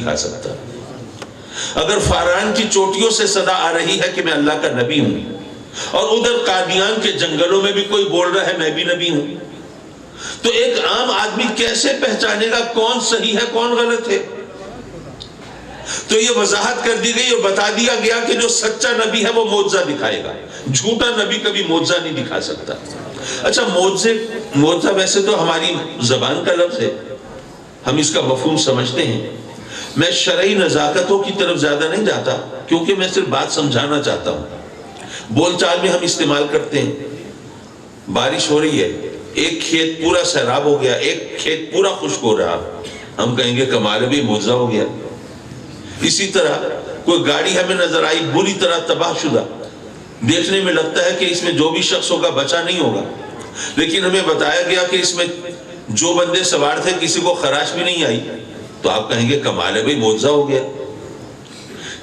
دکھا سکتا. اگر فاران کی چوٹیوں سے صدا آ رہی ہے کہ میں اللہ کا نبی ہوں، اور ادھر قادیان کے جنگلوں میں بھی کوئی بول رہا ہے میں بھی نبی ہوں، تو ایک عام آدمی کیسے پہچانے گا کون صحیح ہے کون غلط ہے؟ تو یہ وضاحت کر دی گئی اور بتا دیا گیا کہ جو سچا نبی ہے وہ معجزہ دکھائے گا، جھوٹا نبی کبھی معجزہ نہیں دکھا سکتا. اچھا، معجزہ ویسے تو ہماری زبان کا لفظ ہے، ہم اس کا مفہوم سمجھتے ہیں. میں شرعی نزاکتوں کی طرف زیادہ نہیں جاتا، کیونکہ میں صرف بات سمجھانا چاہتا ہوں. بول چال میں ہم استعمال کرتے ہیں. بارش ہو رہی ہے، ایک کھیت پورا سیراب ہو گیا، ایک کھیت پورا خشک ہو رہا، ہم کہیں گے کمال بھی معجزہ ہو گیا. اسی طرح کوئی گاڑی ہمیں نظر آئی بری طرح تباہ شدہ، دیکھنے میں لگتا ہے کہ اس میں جو بھی شخص ہوگا بچا نہیں ہوگا، لیکن ہمیں بتایا گیا کہ اس میں جو بندے سوار تھے کسی کو خراش بھی نہیں آئی، تو آپ کہیں گے کمال ہے بھائی معجزہ ہو گیا.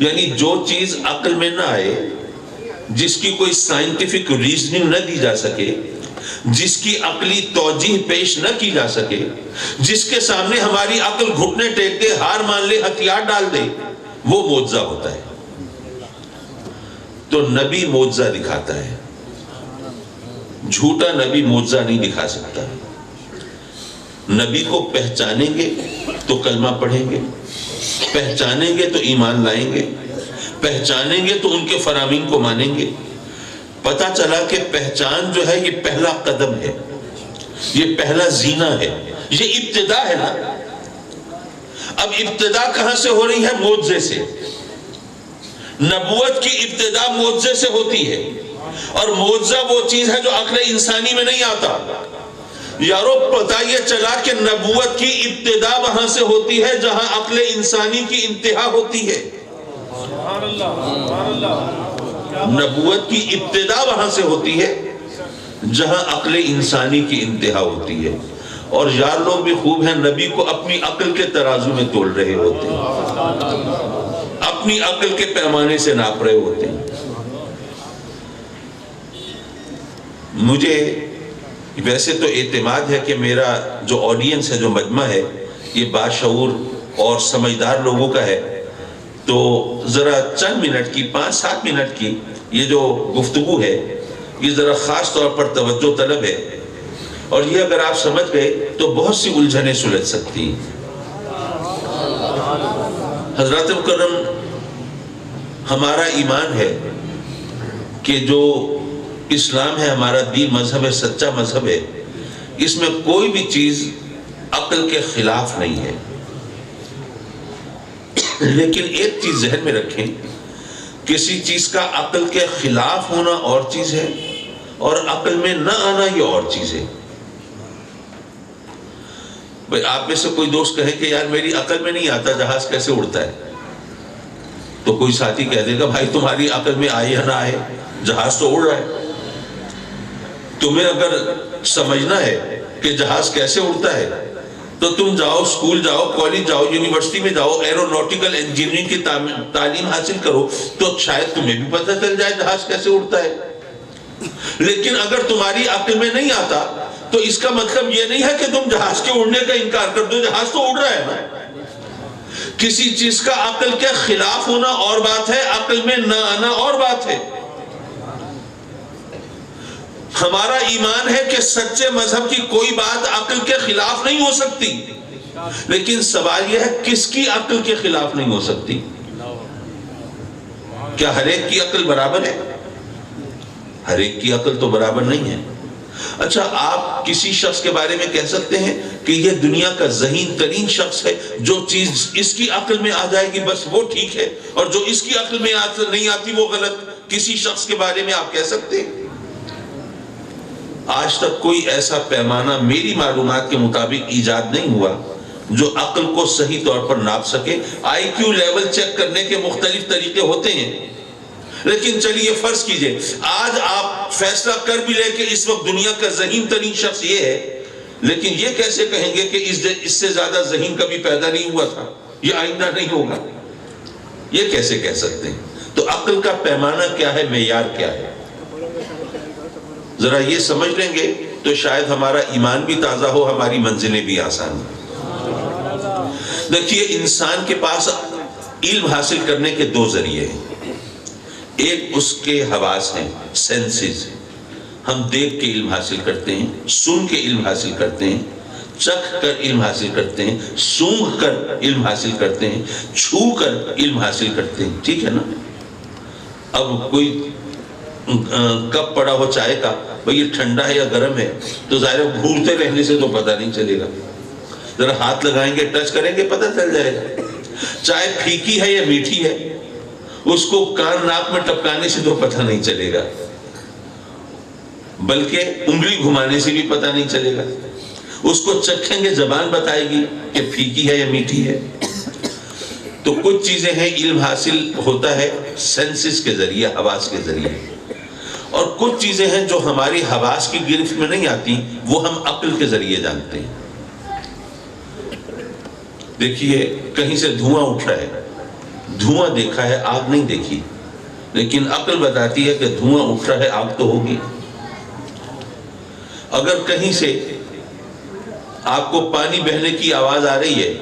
یعنی جو چیز عقل میں نہ آئے، جس کی کوئی سائنٹیفک ریزننگ نہ دی جا سکے، جس کی عقلی توجیہ پیش نہ کی جا سکے، جس کے سامنے ہماری عقل گھٹنے ٹیک دے، ہار مان لے، ہتھیار ڈال دے، وہ معجزہ ہوتا ہے. تو نبی معجزہ دکھاتا ہے، جھوٹا نبی معجزہ نہیں دکھا سکتا. نبی کو پہچانیں گے تو کلمہ پڑھیں گے، پہچانیں گے تو ایمان لائیں گے، پہچانیں گے تو ان کے فرامین کو مانیں گے. پتا چلا کہ پہچان جو ہے یہ پہلا قدم ہے، یہ پہلا زینہ ہے، یہ ابتدا ہے نا. اب ابتدا کہاں سے ہو رہی ہے؟ معجزے سے. نبوت کی ابتدا معجزے سے ہوتی ہے، اور معجزہ وہ چیز ہے جو عقل انسانی میں نہیں آتا. یارو پتہ یہ چلا کہ نبوت کی ابتدا وہاں سے ہوتی ہے جہاں عقل انسانی کی انتہا ہوتی ہے. نبوت کی ابتدا وہاں سے ہوتی ہے جہاں عقل انسانی کی انتہا ہوتی ہے. اور یار لوگ بھی خوب ہیں، نبی کو اپنی عقل کے ترازو میں تول رہے ہوتے ہیں، اپنی عقل کے پیمانے سے ناپ رہے ہوتے ہیں. مجھے ویسے تو اعتماد ہے کہ میرا جو آڈینس ہے، جو مجمع ہے، یہ باشعور اور سمجھدار لوگوں کا ہے. تو ذرا چند منٹ کی، 5-7 منٹ کی یہ جو گفتگو ہے، یہ ذرا خاص طور پر توجہ طلب ہے. اور یہ اگر آپ سمجھ گئے تو بہت سی الجھنیں سلجھ سکتی ہیں. حضرات مکرم، ہمارا ایمان ہے کہ جو اسلام ہے، ہمارا دین مذہب ہے، سچا مذہب ہے، اس میں کوئی بھی چیز عقل کے خلاف نہیں ہے. لیکن ایک چیز ذہن میں رکھیں، کسی چیز کا عقل کے خلاف ہونا اور چیز ہے، اور عقل میں نہ آنا یہ اور چیز ہے. بھئی آپ میں سے کوئی دوست کہے کہ یار میری عقل میں نہیں آتا جہاز کیسے اڑتا ہے، تو کوئی ساتھی کہہ دے گا بھائی تمہاری عقل میں آئے یا نہ آئے، جہاز تو اڑ رہا ہے. تمہیں اگر سمجھنا ہے کہ جہاز کیسے اڑتا ہے تو تم جاؤ، اسکول جاؤ، کالج جاؤ، یونیورسٹی میں جاؤ، ایرونوٹیکل انجینئرنگ کی تعلیم حاصل کرو، تو شاید تمہیں بھی پتہ چل جائے جہاز کیسے اڑتا ہے. لیکن اگر تمہاری عقل میں نہیں آتا تو اس کا مطلب یہ نہیں ہے کہ تم جہاز کے اڑنے کا انکار کر دو، جہاز تو اڑ رہا ہے نا. کسی چیز کا عقل کے خلاف ہونا اور بات ہے، عقل میں نہ آنا اور بات ہے. ہمارا ایمان ہے کہ سچے مذہب کی کوئی بات عقل کے خلاف نہیں ہو سکتی، لیکن سوال یہ ہے کس کی عقل کے خلاف نہیں ہو سکتی. کیا ہر ایک کی عقل برابر ہے؟ ہر ایک کی عقل تو برابر نہیں ہے. اچھا، آپ کسی شخص کے بارے میں کہہ سکتے ہیں کہ یہ دنیا کا ذہین ترین شخص ہے، جو چیز اس کی عقل میں آ جائے گی بس وہ ٹھیک ہے، اور جو اس کی عقل میں نہیں آتی وہ غلط. کسی شخص کے بارے میں آپ کہہ سکتے ہیں؟ آج تک کوئی ایسا پیمانہ میری معلومات کے مطابق ایجاد نہیں ہوا جو عقل کو صحیح طور پر ناپ سکے. آئی کیو لیول چیک کرنے کے مختلف طریقے ہوتے ہیں، لیکن چلیے فرض کیجئے آج آپ فیصلہ کر بھی لے کہ اس وقت دنیا کا ذہین ترین شخص یہ ہے، لیکن یہ کیسے کہیں گے کہ اس سے زیادہ ذہین کبھی پیدا نہیں ہوا تھا، یہ آئندہ نہیں ہوگا؟ یہ کیسے کہہ سکتے ہیں؟ تو عقل کا پیمانہ کیا ہے، معیار کیا ہے؟ ذرا یہ سمجھ لیں گے تو شاید ہمارا ایمان بھی تازہ ہو، ہماری منزلیں بھی آسان ہوں. دیکھیے انسان کے پاس علم حاصل کرنے کے دو ذریعے ہیں. ایک اس کے حواس ہیں، سینسز. ہم دیکھ کے علم حاصل کرتے ہیں، سن کے علم حاصل کرتے ہیں، چکھ کر علم حاصل کرتے ہیں، سونگھ کر علم حاصل کرتے ہیں، چھو کر علم حاصل کرتے ہیں. ٹھیک ہے نا؟ اب کوئی کپ پڑا ہو چائے کا، بھئی یہ ٹھنڈا ہے یا گرم ہے، تو ظاہر ہے گھورتے رہنے سے تو پتہ نہیں چلے گا. ذرا ہاتھ لگائیں گے، ٹچ کریں گے، پتہ چل جائے گا. چائے پھیکی ہے یا میٹھی ہے، اس کو کان ناک میں ٹپکانے سے تو پتہ نہیں چلے گا، بلکہ انگلی گھمانے سے بھی پتہ نہیں چلے گا. اس کو چکھیں گے، زبان بتائے گی کہ پھیکی ہے یا میٹھی ہے. تو کچھ چیزیں ہیں علم حاصل ہوتا ہے سینسز کے ذریعے، حواس کے ذریعے، اور کچھ چیزیں ہیں جو ہماری حواس کی گرفت میں نہیں آتی، وہ ہم عقل کے ذریعے جانتے ہیں. دیکھیے کہیں سے دھواں اٹھ رہا ہے، دھواں دیکھا ہے، آگ نہیں دیکھی، لیکن عقل بتاتی ہے کہ دھواں اٹھ رہا ہے، آگ تو ہوگی. اگر کہیں سے آپ کو پانی بہنے کی آواز آ رہی ہے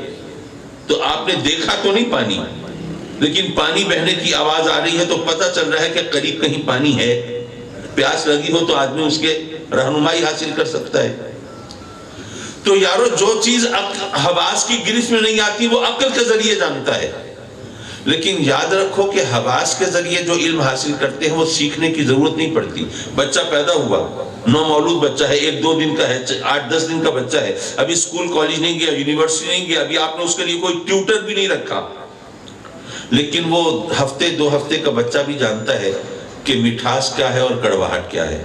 تو آپ نے دیکھا تو نہیں پانی، لیکن پانی بہنے کی آواز آ رہی ہے تو پتہ چل رہا ہے کہ قریب کہیں پانی ہے. پیاس لگی ہو تو آدمی اس کے رہنمائی حاصل کر سکتا ہے. تو یارو جو چیز حواس کی گرفت میں نہیں آتی وہ عقل کے ذریعے جانتا ہے. لیکن یاد رکھو کہ حواس کے ذریعے جو علم حاصل کرتے ہیں وہ سیکھنے کی ضرورت نہیں پڑتی. بچہ پیدا ہوا، نومولود بچہ ہے، 1-2 دن کا ہے، 8-10 دن کا بچہ ہے، ابھی اسکول کالج نہیں گیا، یونیورسٹی نہیں گیا، ابھی آپ نے اس کے لیے کوئی ٹیوٹر بھی نہیں رکھا، لیکن وہ ہفتے 2 ہفتے کا بچہ بھی جانتا ہے کہ مٹھاس کیا ہے اور کڑواہٹ کیا ہے.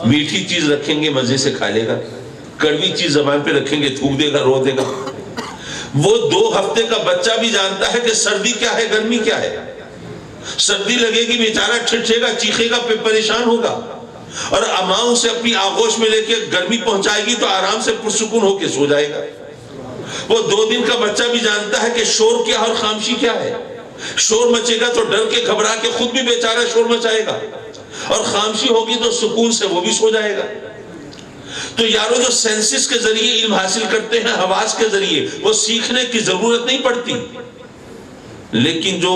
میٹھی چیز رکھیں گے مزے سے کھا لے گا، کڑوی چیز زبان پہ رکھیں گے تھوک دے گا، رو دے گا. وہ 2 ہفتے کا بچہ بھی جانتا ہے کہ سردی کیا ہے، گرمی کیا ہے. سردی لگے گی بیچارہ ٹھٹھے گا، چیخے گا، پریشان ہوگا، اور اماں اسے اپنی آغوش میں لے کے گرمی پہنچائے گی تو آرام سے پرسکون ہو کے سو جائے گا. وہ 2 دن کا بچہ بھی جانتا ہے کہ شور کیا اور خاموشی کیا ہے. شور مچے گا تو ڈر کے گھبرا کے خود بھی بیچارہ شور مچائے گا، اور خاموشی ہوگی تو سکون سے وہ بھی سو جائے گا. تو یارو جو سینسز کے ذریعے علم حاصل کرتے ہیں، حواس کے ذریعے، وہ سیکھنے کی ضرورت نہیں پڑتی. لیکن جو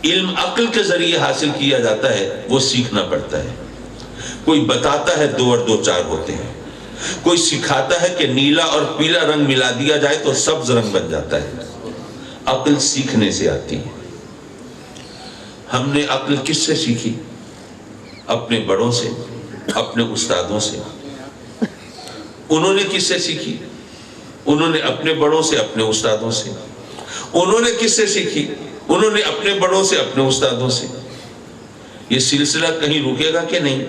علم عقل کے ذریعے حاصل کیا جاتا ہے وہ سیکھنا پڑتا ہے. کوئی بتاتا ہے 2 اور 2 4 ہوتے ہیں، کوئی سکھاتا ہے کہ نیلا اور پیلا رنگ ملا دیا جائے تو سبز رنگ بن جاتا ہے. عقل سیکھنے سے آتی ہے. ہم نے عقل کس سے سیکھی؟ اپنے بڑوں سے، اپنے استادوں سے. انہوں نے کس سے سیکھی؟ انہوں نے اپنے بڑوں سے، اپنے استادوں سے. انہوں نے کس سے سیکھی؟ انہوں نے اپنے بڑوں سے، اپنے استادوں سے. یہ سلسلہ کہیں رکے گا کہ نہیں؟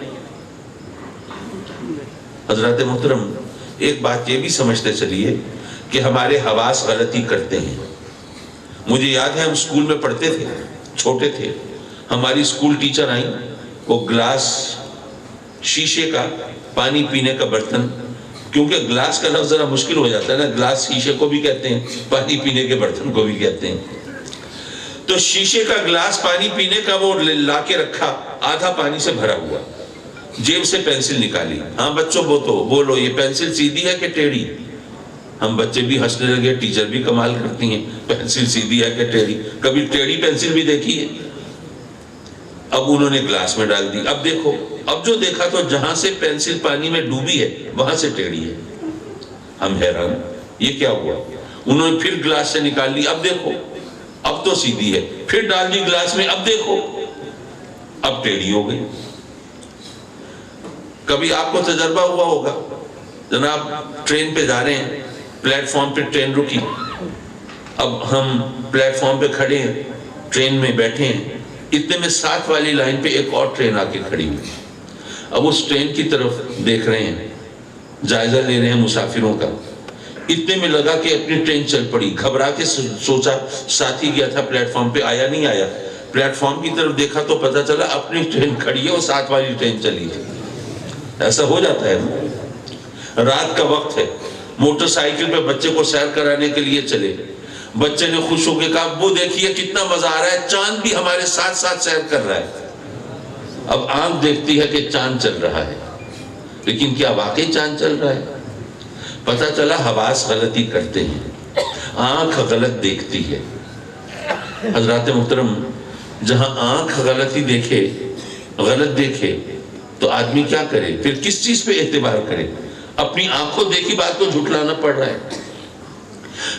حضرات محترم، ایک بات یہ بھی سمجھتے چلیے کہ ہمارے حواس غلطی کرتے ہیں. مجھے یاد ہے ہم اسکول میں پڑھتے تھے، چھوٹے تھے، ہماری اسکول ٹیچر آئیں، وہ گلاس شیشے کا پانی پینے کا برتن، کیونکہ گلاس کا لفظ ذرا مشکل ہو جاتا ہے نا، گلاس شیشے کو بھی کہتے ہیں، پانی پینے کے برتن کو بھی کہتے ہیں. تو شیشے کا گلاس پانی پینے کا وہ لا کے رکھا، آدھا پانی سے بھرا ہوا. جیب سے پینسل نکالی. ہاں بچوں بولو یہ پینسل سیدھی ہے کہ ٹیڑھی؟ ہم بچے بھی ہنسنے لگے، ٹیچر بھی کمال کرتی ہیں، پینسل سیدھی ہے کہ ٹیڑھی؟ کبھی ٹیڑھی پینسل بھی دیکھی ہے؟ اب انہوں نے گلاس میں ڈال دی. اب دیکھو، اب جو دیکھا تو جہاں سے پینسل پانی میں ڈوبی ہے وہاں سے ٹیڑھی ہے. ہم حیران، یہ کیا ہوا؟ انہوں نے پھر گلاس سے نکال لی. اب دیکھو، اب تو سیدھی ہے. پھر ڈال دی گلاس میں. اب دیکھو، اب ٹیڑھی ہو گئی. کبھی آپ کو تجربہ ہوا ہوگا، جناب ٹرین پہ جا رہے ہیں، پلیٹ فارم پہ ٹرین رکی، اب ہم پلیٹ فارم پہ کھڑے ہیں، ٹرین میں بیٹھے ہیں، اتنے میں 7 والی لائن پہ ایک اور ٹرین آ کے کھڑی ہوئی. اب اس ٹرین کی طرف دیکھ رہے ہیں، جائزہ لے رہے ہیں مسافروں کا. اتنے میں لگا کہ اپنی ٹرین چل پڑی. گھبرا کے سوچا، ساتھی گیا تھا پلیٹ فارم پہ، آیا نہیں آیا. پلیٹ فارم کی طرف دیکھا تو پتا چلا اپنی ٹرین کھڑی ہے اور 7 والی ٹرین چلی ہے. ایسا ہو جاتا ہے نا. رات کا وقت ہے، موٹر سائیکل پہ بچے کو سیر کرانے کے لیے چلے. بچے نے خوش ہو کے کہا، وہ دیکھیے کتنا مزہ آ رہا ہے، چاند بھی ہمارے ساتھ ساتھ سیر کر رہا ہے. اب آنکھ دیکھتی ہے کہ چاند چل رہا ہے، لیکن کیا واقعی چاند چل رہا ہے؟ پتہ چلا حواس غلطی کرتے ہیں. آنکھ غلط دیکھتی ہے۔ حضرات محترم، جہاں آنکھ غلط دیکھے تو آدمی کیا کرے؟ پھر کس چیز پہ اعتبار کرے؟ اپنی آنکھوں دیکھی بات کو جھٹلانا پڑ رہا ہے۔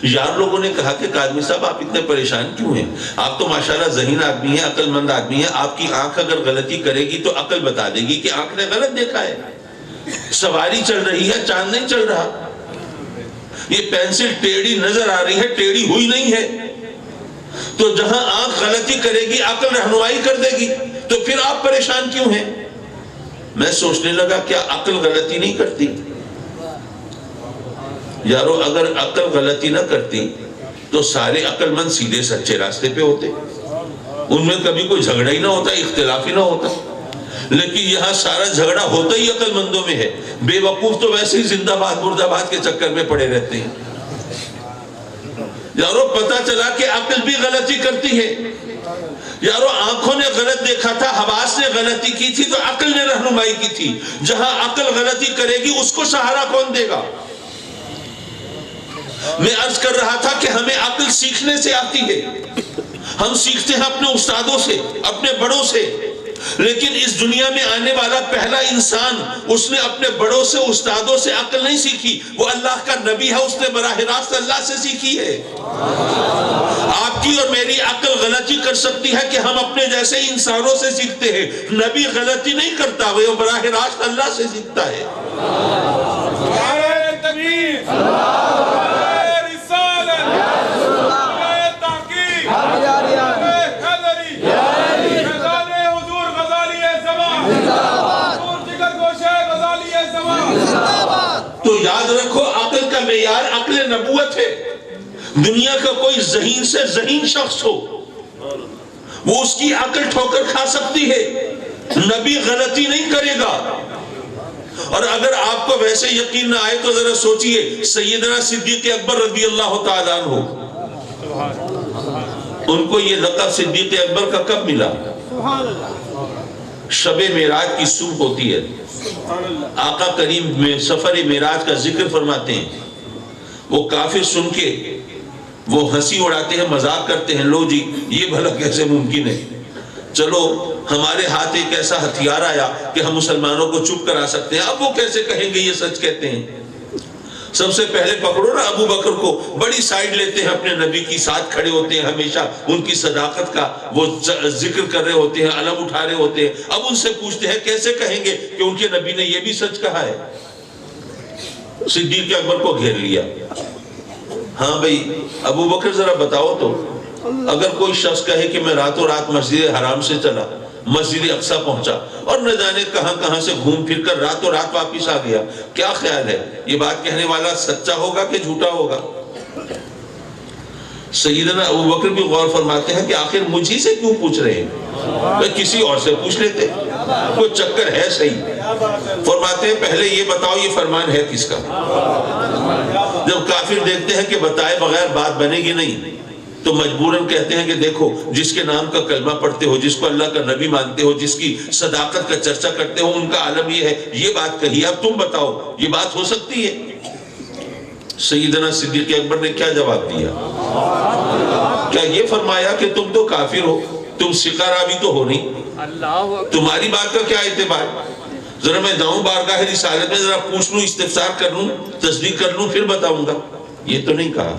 یار لوگوں نے کہا کہ قادمی صاحب آپ اتنے پریشان کیوں ہیں؟ آپ تو ماشاءاللہ ذہین آدمی ہیں، عقل مند آدمی ہیں، آپ کی آنکھ اگر غلطی کرے گی تو عقل بتا دے گی کہ آنکھ نے غلط دیکھا ہے۔ سواری چل رہی ہے، چاند نہیں چل رہا۔ یہ پینسل ٹیڑھی نظر آ رہی ہے، ٹیڑھی ہوئی نہیں ہے۔ تو جہاں آنکھ غلطی کرے گی عقل رہنمائی کر دے گی، تو پھر آپ پریشان کیوں ہیں؟ میں سوچنے لگا کیا عقل غلطی نہیں کرتی؟ یارو اگر عقل غلطی نہ کرتی تو سارے عقل مند سیدھے سچے راستے پہ ہوتے، ان میں کبھی کوئی جھگڑا ہی نہ ہوتا، اختلاف ہی نہ ہوتا۔ لیکن یہاں سارا جھگڑا ہوتا ہی عقل مندوں میں ہے۔ بے وقوف تو ویسے ہی زندہ باد مردہ باد کے چکر میں پڑے رہتے ہیں۔ یارو پتہ چلا کہ عقل بھی غلطی کرتی ہے۔ یارو آنکھوں نے غلط دیکھا تھا، حواس نے غلطی کی تھی تو عقل نے رہنمائی کی تھی۔ جہاں عقل غلطی کرے گی اس کو سہارا کون دے گا؟ میں عرض کر رہا تھا کہ ہمیں عقل سیکھنے سے آتی ہے، ہم سیکھتے ہیں اپنے استادوں سے، اپنے بڑوں سے۔ لیکن اس دنیا میں آنے والا پہلا انسان، اس نے اپنے بڑوں سے، استادوں سے عقل نہیں سیکھی، وہ اللہ کا نبی ہے، اس نے براہ راست اللہ سے سیکھی ہے۔ آپ کی اور میری عقل غلطی کر سکتی ہے کہ ہم اپنے جیسے انسانوں سے سیکھتے ہیں، نبی غلطی نہیں کرتا، وہ براہ راست اللہ سے سیکھتا ہے۔ تو یاد رکھو عقل کا معیار عقل نبوت ہے۔ دنیا کا کوئی ذہین سے ذہین شخص ہو، وہ اس کی عقل ٹھوکر کھا سکتی ہے، نبی غلطی نہیں کرے گا۔ اور اگر آپ کو ویسے یقین نہ آئے تو ذرا سوچئے، سیدنا صدیق اکبر رضی اللہ تعالیٰ عنہ، ان کو یہ لقب صدیق اکبر کا کب ملا؟ شب معراج کی صبح ہوتی ہے، آقا کریم میں سفر معراج کا ذکر فرماتے ہیں۔ وہ کافر سن کے وہ ہنسی اڑاتے ہیں، مذاق کرتے ہیں، لو جی یہ بھلا کیسے ممکن ہے؟ چلو ہمارے ہاتھ ایک ایسا ہتھیار آیا کہ ہم مسلمانوں کو چپ کرا سکتے ہیں، اب وہ کیسے کہیں گے یہ سچ کہتے ہیں؟ سب سے پہلے پکڑو نا ابو بکر کو، بڑی سائیڈ لیتے ہیں، اپنے نبی کی ساتھ کھڑے ہوتے ہیں، ہمیشہ ان کی صداقت کا وہ ذکر کر رہے ہوتے ہیں، علم اٹھا رہے ہوتے ہیں۔ اب ان سے پوچھتے ہیں کیسے کہیں گے کہ ان کے نبی نے یہ بھی سچ کہا ہے؟ صدیق اکبر کو گھیر لیا۔ ہاں بھئی ابو بکر ذرا بتاؤ تو، اگر کوئی شخص کہے کہ میں راتوں رات مسجد حرام سے چلا، مسجد اقصیٰ پہنچا اور نہ جانے کہاں کہاں سے گھوم پھر کر راتوں رات واپس آ گیا، کیا خیال ہے یہ بات کہنے والا سچا ہوگا کہ جھوٹا ہوگا؟ سیدنا ابو بکر بھی غور فرماتے ہیں کہ آخر مجھے سے کیوں پوچھ رہے ہیں، کسی اور سے پوچھ لیتے، کوئی چکر ہے صحیح۔ فرماتے ہیں پہلے یہ بتاؤ یہ فرمان ہے کس کا؟ جب کافر دیکھتے ہیں کہ بتائے بغیر بات بنے گی نہیں تو مجبوراً کہتے ہیں کہ دیکھو جس کے نام کا کلمہ پڑھتے ہو، جس کو اللہ کا نبی مانتے ہو، جس کی صداقت کا چرچا کرتے ہو، ان کا عالم یہ ہے، یہ بات کہی، اب تم بتاؤ یہ بات ہو سکتی ہے؟ سیدنا صدیق اکبر نے کیا جواب دیا؟ کیا یہ فرمایا کہ تم تو کافر ہو، تم ثقہ راوی تو ہو نہیں، تمہاری بات کا کیا اعتبار؟ ذرا میں جاؤں بارگاہ رسالت میں، ذرا پوچھ لوں، استفسار کر لوں، تصدیق کر لوں، پھر بتاؤں گا۔ یہ تو نہیں کہا،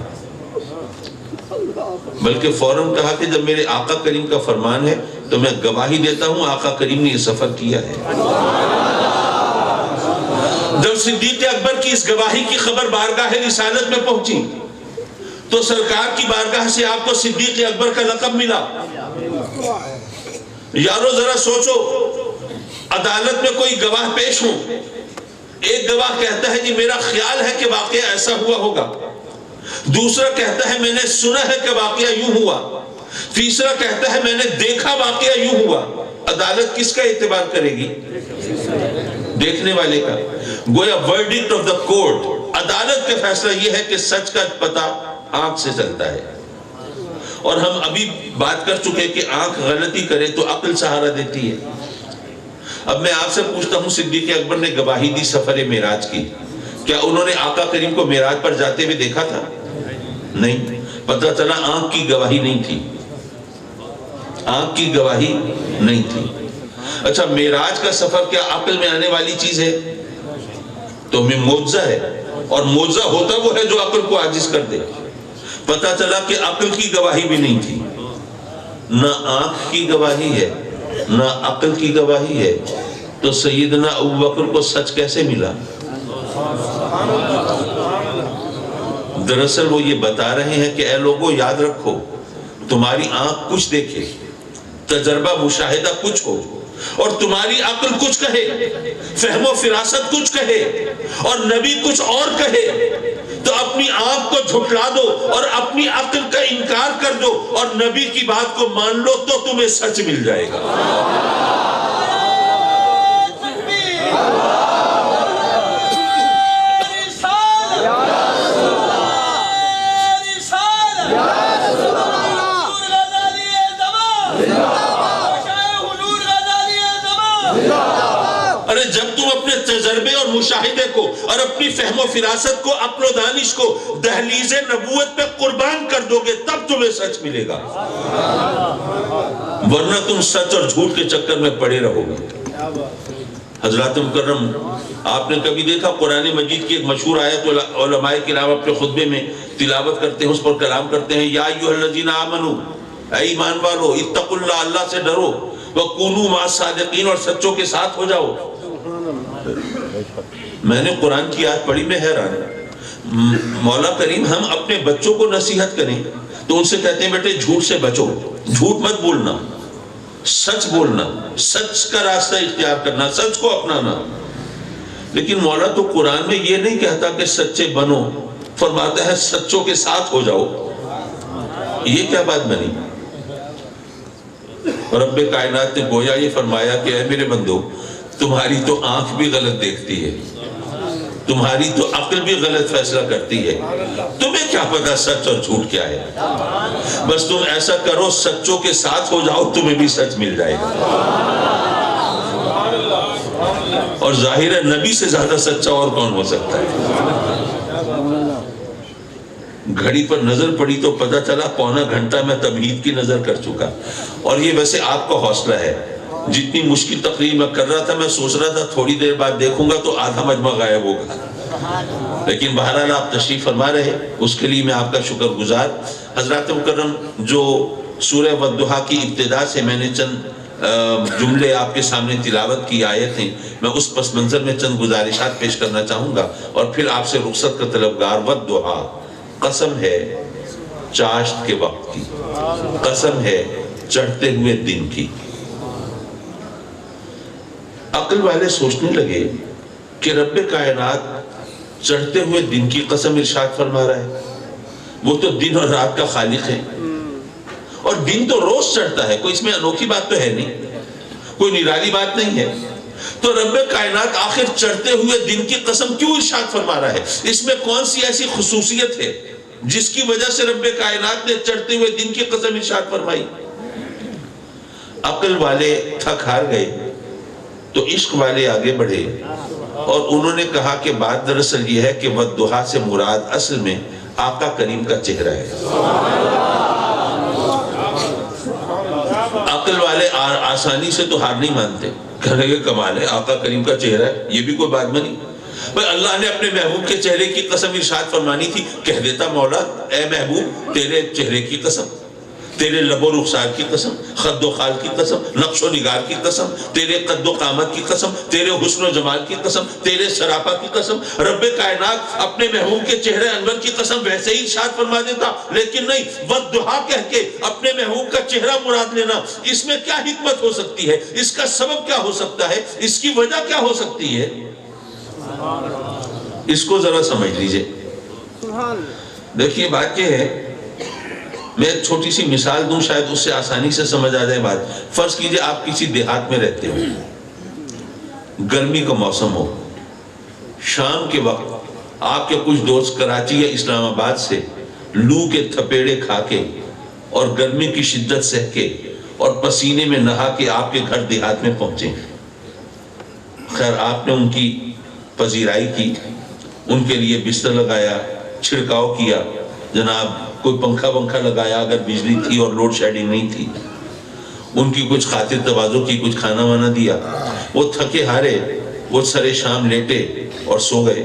بلکہ فوراً کہا کہ جب میرے آقا کریم کا فرمان ہے تو میں گواہی دیتا ہوں آقا کریم نے یہ سفر کیا ہے۔ جب صدیق اکبر کی اس گواہی کی خبر بارگاہ رسالت میں پہنچی تو سرکار کی بارگاہ سے آپ کو صدیق اکبر کا لقب ملا۔ یارو ذرا سوچو، عدالت میں کوئی گواہ پیش ہوں، ایک گواہ کہتا ہے جی میرا خیال ہے کہ واقعہ ایسا ہوا ہوگا، دوسرا کہتا ہے میں نے سنا ہے کہ واقعہ یوں ہوا، تیسرا کہتا ہے میں نے دیکھا واقعہ یوں ہوا۔ عدالت کس کا اعتبار کرے گی؟ دیکھنے والے کا۔ گویا ورڈکٹ آف دا کورٹ، عدالت کا فیصلہ یہ ہے کہ سچ کا پتہ آنکھ سے چلتا ہے۔ اور ہم ابھی بات کر چکے کہ آنکھ غلطی کرے تو عقل سہارا دیتی ہے۔ اب میں آپ سے پوچھتا ہوں، صدیق اکبر نے گواہی دی سفر معراج کی، کیا انہوں نے آقا کریم کو معراج پر جاتے ہوئے دیکھا تھا؟ نہیں. پتہ چلا آنکھ کی گواہی نہیں تھی, آنکھ کی گواہی نہیں تھی. اچھا معراج کا سفر کیا عقل میں آنے والی چیز ہے؟ تو میں معجزہ ہے, اور معجزہ ہوتا وہ ہے جو عقل کو عاجز کر دے. پتہ چلا کہ عقل کی گواہی بھی نہیں تھی, نہ آنکھ کی گواہی ہے نہ عقل کی گواہی ہے, تو سیدنا ابوبکر کو سچ کیسے ملا؟ دراصل وہ یہ بتا رہے ہیں کہ اے لوگوں یاد رکھو, تمہاری آنکھ کچھ دیکھے, تجربہ مشاہدہ کچھ ہو, اور تمہاری عقل کچھ کہے, فہم و فراست کچھ کہے, اور نبی کچھ اور کہے, تو اپنی آنکھ کو جھٹلا دو اور اپنی عقل کا انکار کر دو اور نبی کی بات کو مان لو, تو تمہیں سچ مل جائے گا. ارے جب تم اپنے تجربے اور مشاہدے کو اور اپنی فہم و فراست کو, عقل و دانش کو دہلیز نبوت پہ قربان کر دو گے, تب تمہیں سچ ملے گا, ورنہ تم سچ اور جھوٹ کے چکر میں پڑے رہو گے. حضرات مکرم, آپ نے کبھی دیکھا قرآن مجید کی ایک مشہور آیت علماء کرام اپنے خطبے میں تلاوت کرتے ہیں, اس پر کلام کرتے ہیں, یا ایھا الذین آمنو, اے ایمان والو, اتقوا اللہ, اللہ سے ڈرو, وکونوا مع الصادقین, اور سچوں کے ساتھ ہو جاؤ. میں نے قرآن کی آیت پڑھی, میں حیران. مولا کریم ہم اپنے بچوں کو نصیحت کریں تو ان سے کہتے ہیں بیٹے جھوٹ سے بچو, جھوٹ مت بولنا, سچ بولنا, سچ کا راستہ اختیار کرنا, سچ کو اپنانا. لیکن مولا تو قرآن میں یہ نہیں کہتا کہ سچے بنو, فرماتا ہے سچوں کے ساتھ ہو جاؤ. یہ کیا بات بنی؟ رب کائنات نے گویا یہ فرمایا کہ اے میرے بندو, تمہاری تو آنکھ بھی غلط دیکھتی ہے, تمہاری تو عقل بھی غلط فیصلہ کرتی ہے, تمہیں کیا پتا سچ اور جھوٹ کیا ہے؟ بس تم ایسا کرو, سچوں کے ساتھ ہو جاؤ, تمہیں بھی سچ مل جائے گا. اور ظاہر ہے نبی سے زیادہ سچا اور کون ہو سکتا ہے؟ گھڑی پر نظر پڑی تو پتہ چلا 1.25 گھنٹہ میں تمہید کی نظر کر چکا. اور یہ ویسے آپ کا حوصلہ ہے, جتنی مشکل تقریر میں کر رہا تھا میں سوچ رہا تھا تھوڑی دیر بعد دیکھوں گا تو آدھا مجمع غائب ہوگا, لیکن بہرحال آپ تشریف فرما رہے, اس کے لیے میں آپ کا شکر گزار. حضرات مکرم, جو سورہ والضحیٰ کی ابتدا سے میں نے چند جملے آپ کے سامنے تلاوت کی آیت ہیں, میں اس پس منظر میں چند گزارشات پیش کرنا چاہوں گا اور پھر آپ سے رخصت کا طلبگار. والضحیٰ, قسم ہے چاشت کے وقت کی, قسم ہے چڑھتے ہوئے دن کی. عقل والے سوچنے لگے کہ رب کائنات چڑھتے ہوئے دن کی قسم ارشاد فرما رہا ہے, وہ تو دن اور رات کا خالق ہے, اور دن تو روز چڑھتا ہے, کوئی اس میں انوکھی بات تو ہے نہیں, کوئی نرالی بات نہیں ہے. تو رب کائنات آخر چڑھتے ہوئے دن کی قسم کیوں ارشاد فرما رہا ہے؟ اس میں کون سی ایسی خصوصیت ہے جس کی وجہ سے رب کائنات نے چڑھتے ہوئے دن کی قسم ارشاد فرمائی؟ عقل والے تھک ہار گئے تو عشق والے آگے بڑھے اور انہوں نے کہا کہ بات دراصل یہ ہے کہ والضحیٰ سے مراد اصل میں آقا کریم کا چہرہ ہے. عقل والے آسانی سے تو ہار نہیں مانتے, کہنے کے کمال ہے آقا کریم کا چہرہ ہے, یہ بھی کوئی بات بنی؟ بھئی اللہ نے اپنے محبوب کے چہرے کی قسم ارشاد فرمانی تھی, کہہ دیتا مولا اے محبوب تیرے چہرے کی قسم, تیرے لب و رخسار کی قسم, خد و خال کی قسم, نقش و نگار کی قسم, تیرے قد و قامت کی قسم, تیرے حسن و جمال کی قسم, تیرے سراپا کی قسم. رب کائنات اپنے محبوب کے چہرے انور کی قسم ویسے ہی ارشاد فرما دیتا, لیکن نہیں, والضحیٰ کہہ کے اپنے محبوب کا چہرہ مراد لینا, اس میں کیا حکمت ہو سکتی ہے؟ اس کا سبب کیا ہو سکتا ہے؟ اس کی وجہ کیا ہو سکتی ہے؟ اس کو ذرا سمجھ لیجئے. دیکھیے بات یہ ہے, میں ایک چھوٹی سی مثال دوں, شاید اس سے آسانی سے سمجھ آ جائے بات. فرض کیجئے آپ کسی دیہات میں رہتے ہو, گرمی کا موسم ہو, شام کے وقت آپ کے کچھ دوست کراچی یا اسلام آباد سے لو کے تھپیڑے کھا کے اور گرمی کی شدت سہ کے اور پسینے میں نہا کے آپ کے گھر دیہات میں پہنچے. خیر آپ نے ان کی پذیرائی کی, ان کے لیے بستر لگایا, چھڑکاؤ کیا, جناب کوئی پنکھا ونکھا لگایا اگر بجلی تھی اور لوڈ شیڈنگ نہیں تھی، ان کی کچھ خاطر تواضع کی، کچھ کھانا وانا دیا، وہ تھکے ہارے وہ سرے شام لیٹے اور سو گئے۔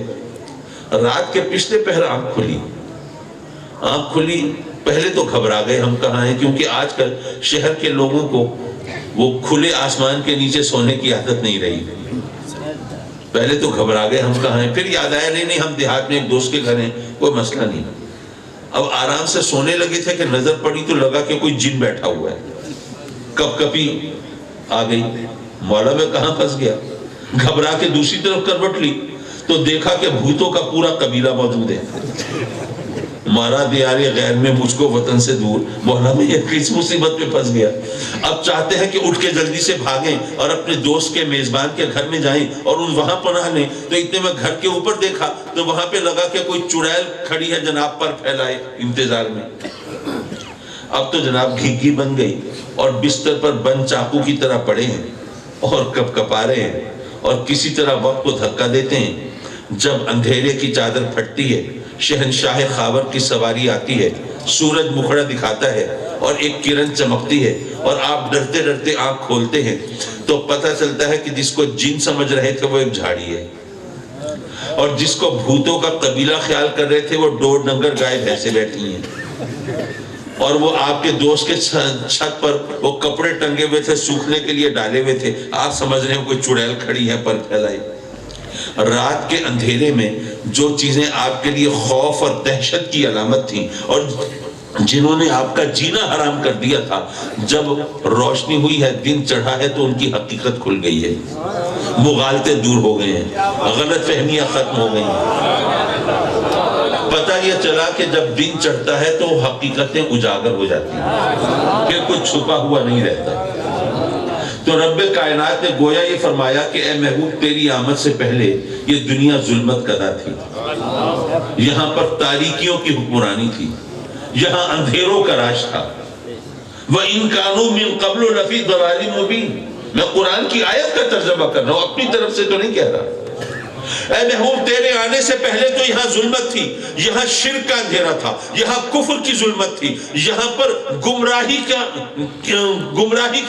رات کے پچھلے پہر آنکھ کھلی، پہلے تو گھبرا گئے ہم کہاں ہیں، کیونکہ آج کل شہر کے لوگوں کو وہ کھلے آسمان کے نیچے سونے کی عادت نہیں رہی۔ پہلے تو گھبرا گئے ہم کہاں ہیں، پھر یاد آیا نہیں ہم دیہات میں ایک دوست کے گھر ہیں، کوئی مسئلہ نہیں۔ اب آرام سے سونے لگے تھے کہ نظر پڑی تو لگا کہ کوئی جن بیٹھا ہوا ہے، کپ کپی آ گئی، مولا میں کہاں پھنس گیا۔ گھبرا کے دوسری طرف کروٹ لی تو دیکھا کہ بھوتوں کا پورا قبیلہ موجود ہے۔ مارا دیار غیر میں مجھ کو وطن سے دور، مولا میں یہ کس مصیبت میں پھنس گیا۔ اب چاہتے ہیں کہ اٹھ کے جلدی سے بھاگیں اور اپنے دوست کے میزبان کے گھر میں جائیں اور وہاں پناہ لیں، تو اتنے میں گھر کے اوپر دیکھا تو وہاں پہ لگا کہ کوئی چڑیل کھڑی ہے جناب پر پھیلائے انتظار میں۔ اب تو جناب گھیگی بن گئی اور بستر پر بند چاقو کی طرح پڑے ہیں اور کپ کپا رہے ہیں اور کسی طرح وقت کو دھکا دیتے ہیں۔ جب اندھیرے کی چادر پھٹتی ہے، شہنشاہ خاور کی سواری آتی ہے، سورج مکھڑا دکھاتا ہے اور ایک کرن چمکتی ہے اور آپ ڈرتے ڈرتے آنکھ کھولتے ہیں تو پتہ چلتا ہے کہ جس کو جن سمجھ رہے تھے وہ ایک جھاڑی ہے، اور جس کو بھوتوں کا قبیلہ خیال کر رہے تھے وہ ڈور ڈنگر گائے بھینسے بیٹھی ہیں، اور وہ آپ کے دوست کے چھت پر وہ کپڑے ٹنگے ہوئے تھے، سوکھنے کے لیے ڈالے ہوئے تھے، آپ سمجھ رہے ہیں کوئی چڑیل کھڑی ہے پر پھیلائی۔ رات کے اندھیرے میں جو چیزیں آپ کے لیے خوف اور دہشت کی علامت تھیں اور جنہوں نے آپ کا جینا حرام کر دیا تھا، جب روشنی ہوئی ہے، دن چڑھا ہے تو ان کی حقیقت کھل گئی ہے، مغالطے دور ہو گئے ہیں، غلط فہمیاں ختم ہو گئی ہیں۔ پتہ یہ چلا کہ جب دن چڑھتا ہے تو حقیقتیں اجاگر ہو جاتی ہیں، پھر کچھ چھپا ہوا نہیں رہتا۔ تو رب کائنات نے گویا یہ فرمایا کہ اے محبوب تیری آمد سے پہلے یہ دنیا ظلمت کدا تھی، یہاں پر تاریکیوں کی حکمرانی تھی، یہاں اندھیروں کا راج تھا۔ وَإِن كَانُوا مِن قَبْلُ لَفِي ضَلَالٍ مُبِينٍ، میں قرآن کی آیت کا ترجمہ کر رہا ہوں، اپنی طرف سے تو نہیں کہہ رہا۔ اے محبوب تیرے آنے سے پہلے تو یہاں ظلمت تھی، یہاں شرک کا اندھیرا تھا، یہاں کفر کی ظلمت تھی، یہاں پر گمراہی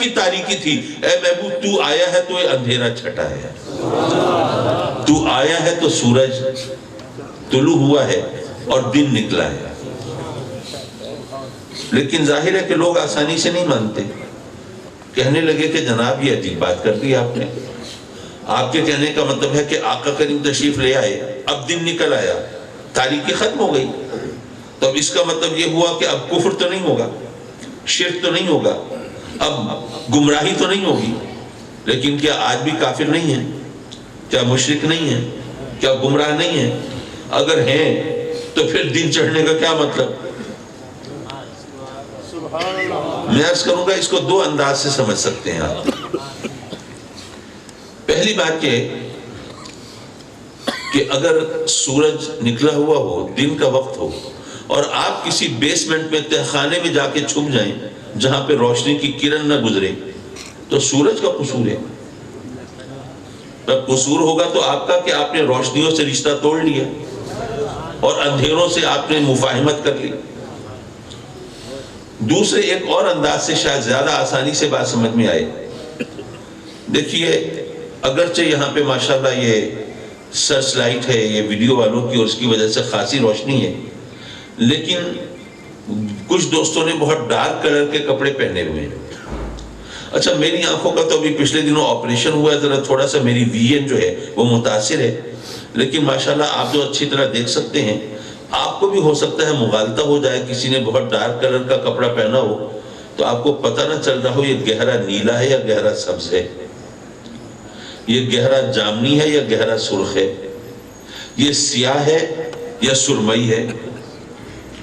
کی تاریکی تھی۔ اے محبوب تو آیا ہے تو یہ اندھیرا چھٹا ہے، تو آیا ہے تو سورج طلوع ہوا ہے اور دن نکلا ہے۔ لیکن ظاہر ہے کہ لوگ آسانی سے نہیں مانتے، کہنے لگے کہ جناب یہ عجیب بات کر دی آپ نے، آپ کے کہنے کا مطلب ہے کہ آقا کریم تشریف لے آئے، اب دن نکل آیا، تاریکی ختم ہو گئی، تو اب اس کا مطلب یہ ہوا کہ اب کفر تو نہیں ہوگا، شرک تو نہیں ہوگا، اب گمراہی تو نہیں ہوگی۔ لیکن کیا آج بھی کافر نہیں ہیں؟ کیا مشرک نہیں ہیں؟ کیا گمراہ نہیں ہیں؟ اگر ہیں تو پھر دن چڑھنے کا کیا مطلب؟ میں عرض کروں گا اس کو دو انداز سے سمجھ سکتے ہیں آپ۔ پہلی بات یہ کہ اگر سورج نکلا ہوا ہو، دن کا وقت ہو، اور آپ کسی بیسمنٹ میں تہخانے میں جا کے چھپ جائیں جہاں پہ روشنی کی کرن نہ گزرے، تو سورج کا قصور ہے۔ قصور ہوگا تو آپ کا کہ آپ نے روشنیوں سے رشتہ توڑ لیا اور اندھیروں سے آپ نے مفاہمت کر لی۔ دوسرے ایک اور انداز سے شاید زیادہ آسانی سے بات سمجھ میں آئے، دیکھیے اگرچہ یہاں پہ ماشاءاللہ یہ سرچ لائٹ ہے یہ ویڈیو والوں کی اور اس کی وجہ سے خاصی روشنی ہے، لیکن کچھ دوستوں نے بہت ڈارک کلر کے کپڑے پہنے ہوئے ہیں۔ اچھا میری آنکھوں کا تو ابھی پچھلے دنوں آپریشن ہوا ہے، ذرا تھوڑا سا میری ویژن جو ہے وہ متاثر ہے، لیکن ماشاءاللہ آپ جو اچھی طرح دیکھ سکتے ہیں، آپ کو بھی ہو سکتا ہے مغالطہ ہو جائے، کسی نے بہت ڈارک کلر کا کپڑا پہنا ہو تو آپ کو پتہ نہ چل رہا ہو یہ گہرا نیلا ہے یا گہرا سبز ہے، یہ گہرا جامنی ہے یا گہرا سرخ ہے، یہ سیاہ ہے یا سرمئی ہے،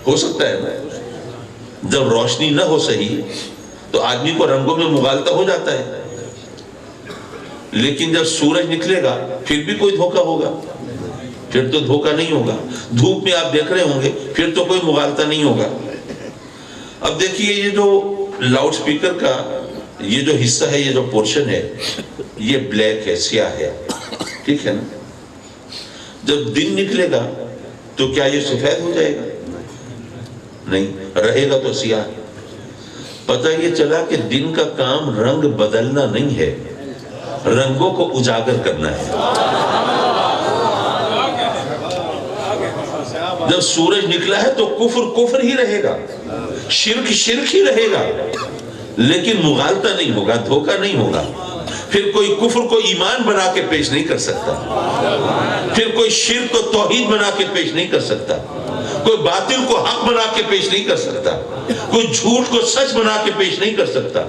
ہو سکتا ہے نا۔ جب روشنی نہ ہو صحیح تو آدمی کو رنگوں میں مغالطہ ہو جاتا ہے، لیکن جب سورج نکلے گا پھر بھی کوئی دھوکہ ہوگا، پھر تو دھوکہ نہیں ہوگا۔ دھوپ میں آپ دیکھ رہے ہوں گے پھر تو کوئی مغالطہ نہیں ہوگا۔ اب دیکھیے یہ جو لاؤڈ سپیکر کا یہ جو حصہ ہے، یہ جو پورشن ہے، یہ بلیک ہے، سیاہ ہے، ٹھیک ہے نا۔ جب دن نکلے گا تو کیا یہ سفید ہو جائے گا؟ نہیں رہے گا تو سیاہ. پتہ یہ چلا کہ دن کا کام رنگ بدلنا نہیں ہے، رنگوں کو اجاگر کرنا ہے. جب سورج نکلا ہے تو کفر کفر ہی رہے گا، شرک شرک ہی رہے گا، لیکن مغالطہ نہیں ہوگا، دھوکہ نہیں ہوگا. پھر کوئی کفر کو ایمان بنا کے پیش نہیں کر سکتا، پھر کوئی شرک کو توحید بنا کے پیش نہیں کر سکتا، کوئی باطل کو حق بنا کے پیش نہیں کر سکتا، کوئی جھوٹ کو سچ بنا کے پیش نہیں کر سکتا،